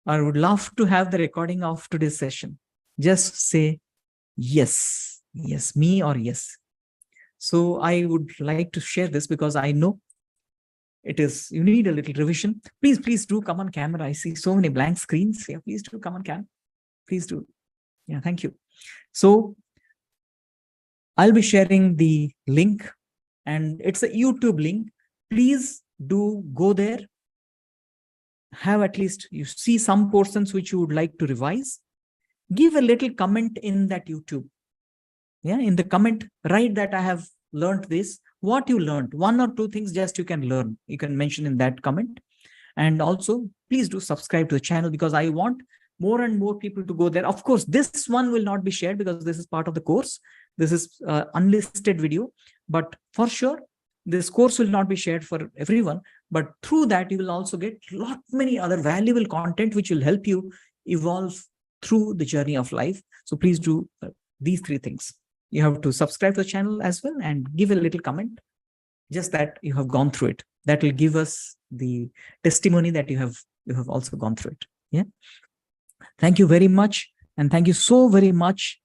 or would love to have the recording of today's session? Just say yes, yes, me or yes. So I would like to share this because I know it is, you need a little revision. Please do come on camera. I see so many blank screens. Yeah, please do come on camera. Please do. Yeah, thank you. So I'll be sharing the link, and it's a YouTube link. Please do go there. Have at least, you see some portions which you would like to revise. Give a little comment in that YouTube. Yeah, in the comment, write that I have learned this. What you learned, 1 or 2 things just you can learn. You can mention in that comment. And also, please do subscribe to the channel, because I want more and more people to go there. Of course, this one will not be shared because this is part of the course. This is unlisted video, but for sure, this course will not be shared for everyone. But through that, you will also get many other valuable content which will help you evolve through the journey of life. So please do these three things. You have to subscribe to the channel as well and give a little comment, just that you have gone through it. That will give us the testimony that you have also gone through it. Yeah. Thank you very much. And thank you so very much.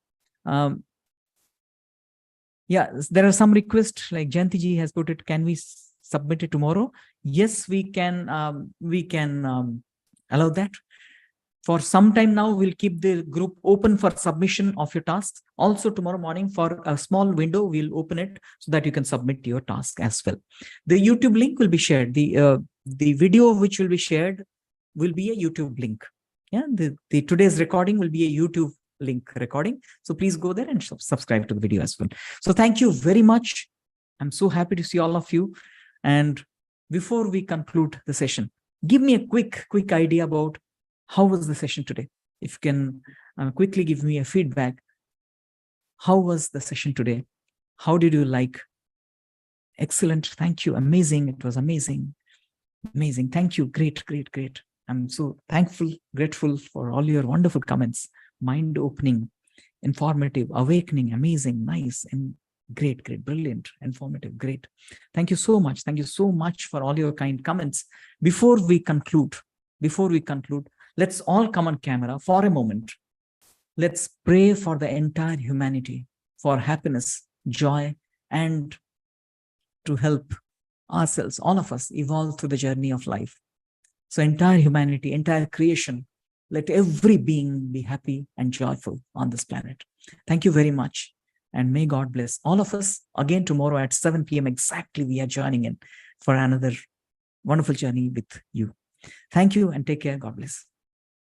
Yeah, there are some requests, like Jayanti ji has put it, can we submit it tomorrow? Yes, we can allow that. For some time now, we'll keep the group open for submission of your tasks. Also tomorrow morning, for a small window, we'll open it so that you can submit your task as well. The YouTube link will be shared. The video which will be shared will be a YouTube link. Yeah, the today's recording will be a YouTube link recording. So please go there and subscribe to the video as well. So thank you very much. I'm so happy to see all of you. And before we conclude the session, give me a quick idea about how was the session today. If you can quickly give me a feedback. How was the session today? How did you like? Excellent. Thank you. Amazing. It was amazing. Amazing. Thank you. Great. I'm so thankful, grateful for all your wonderful comments. Mind-opening, informative, awakening, amazing, nice, and great, brilliant, informative, great. Thank you so much. Thank you so much for all your kind comments. Before we conclude, let's all come on camera for a moment. Let's pray for the entire humanity, for happiness, joy, and to help ourselves, all of us, evolve through the journey of life. So entire humanity, entire creation, let every being be happy and joyful on this planet. Thank you very much. And may God bless all of us. Again, tomorrow at 7 p.m. exactly, we are joining in for another wonderful journey with you. Thank you and take care. God bless.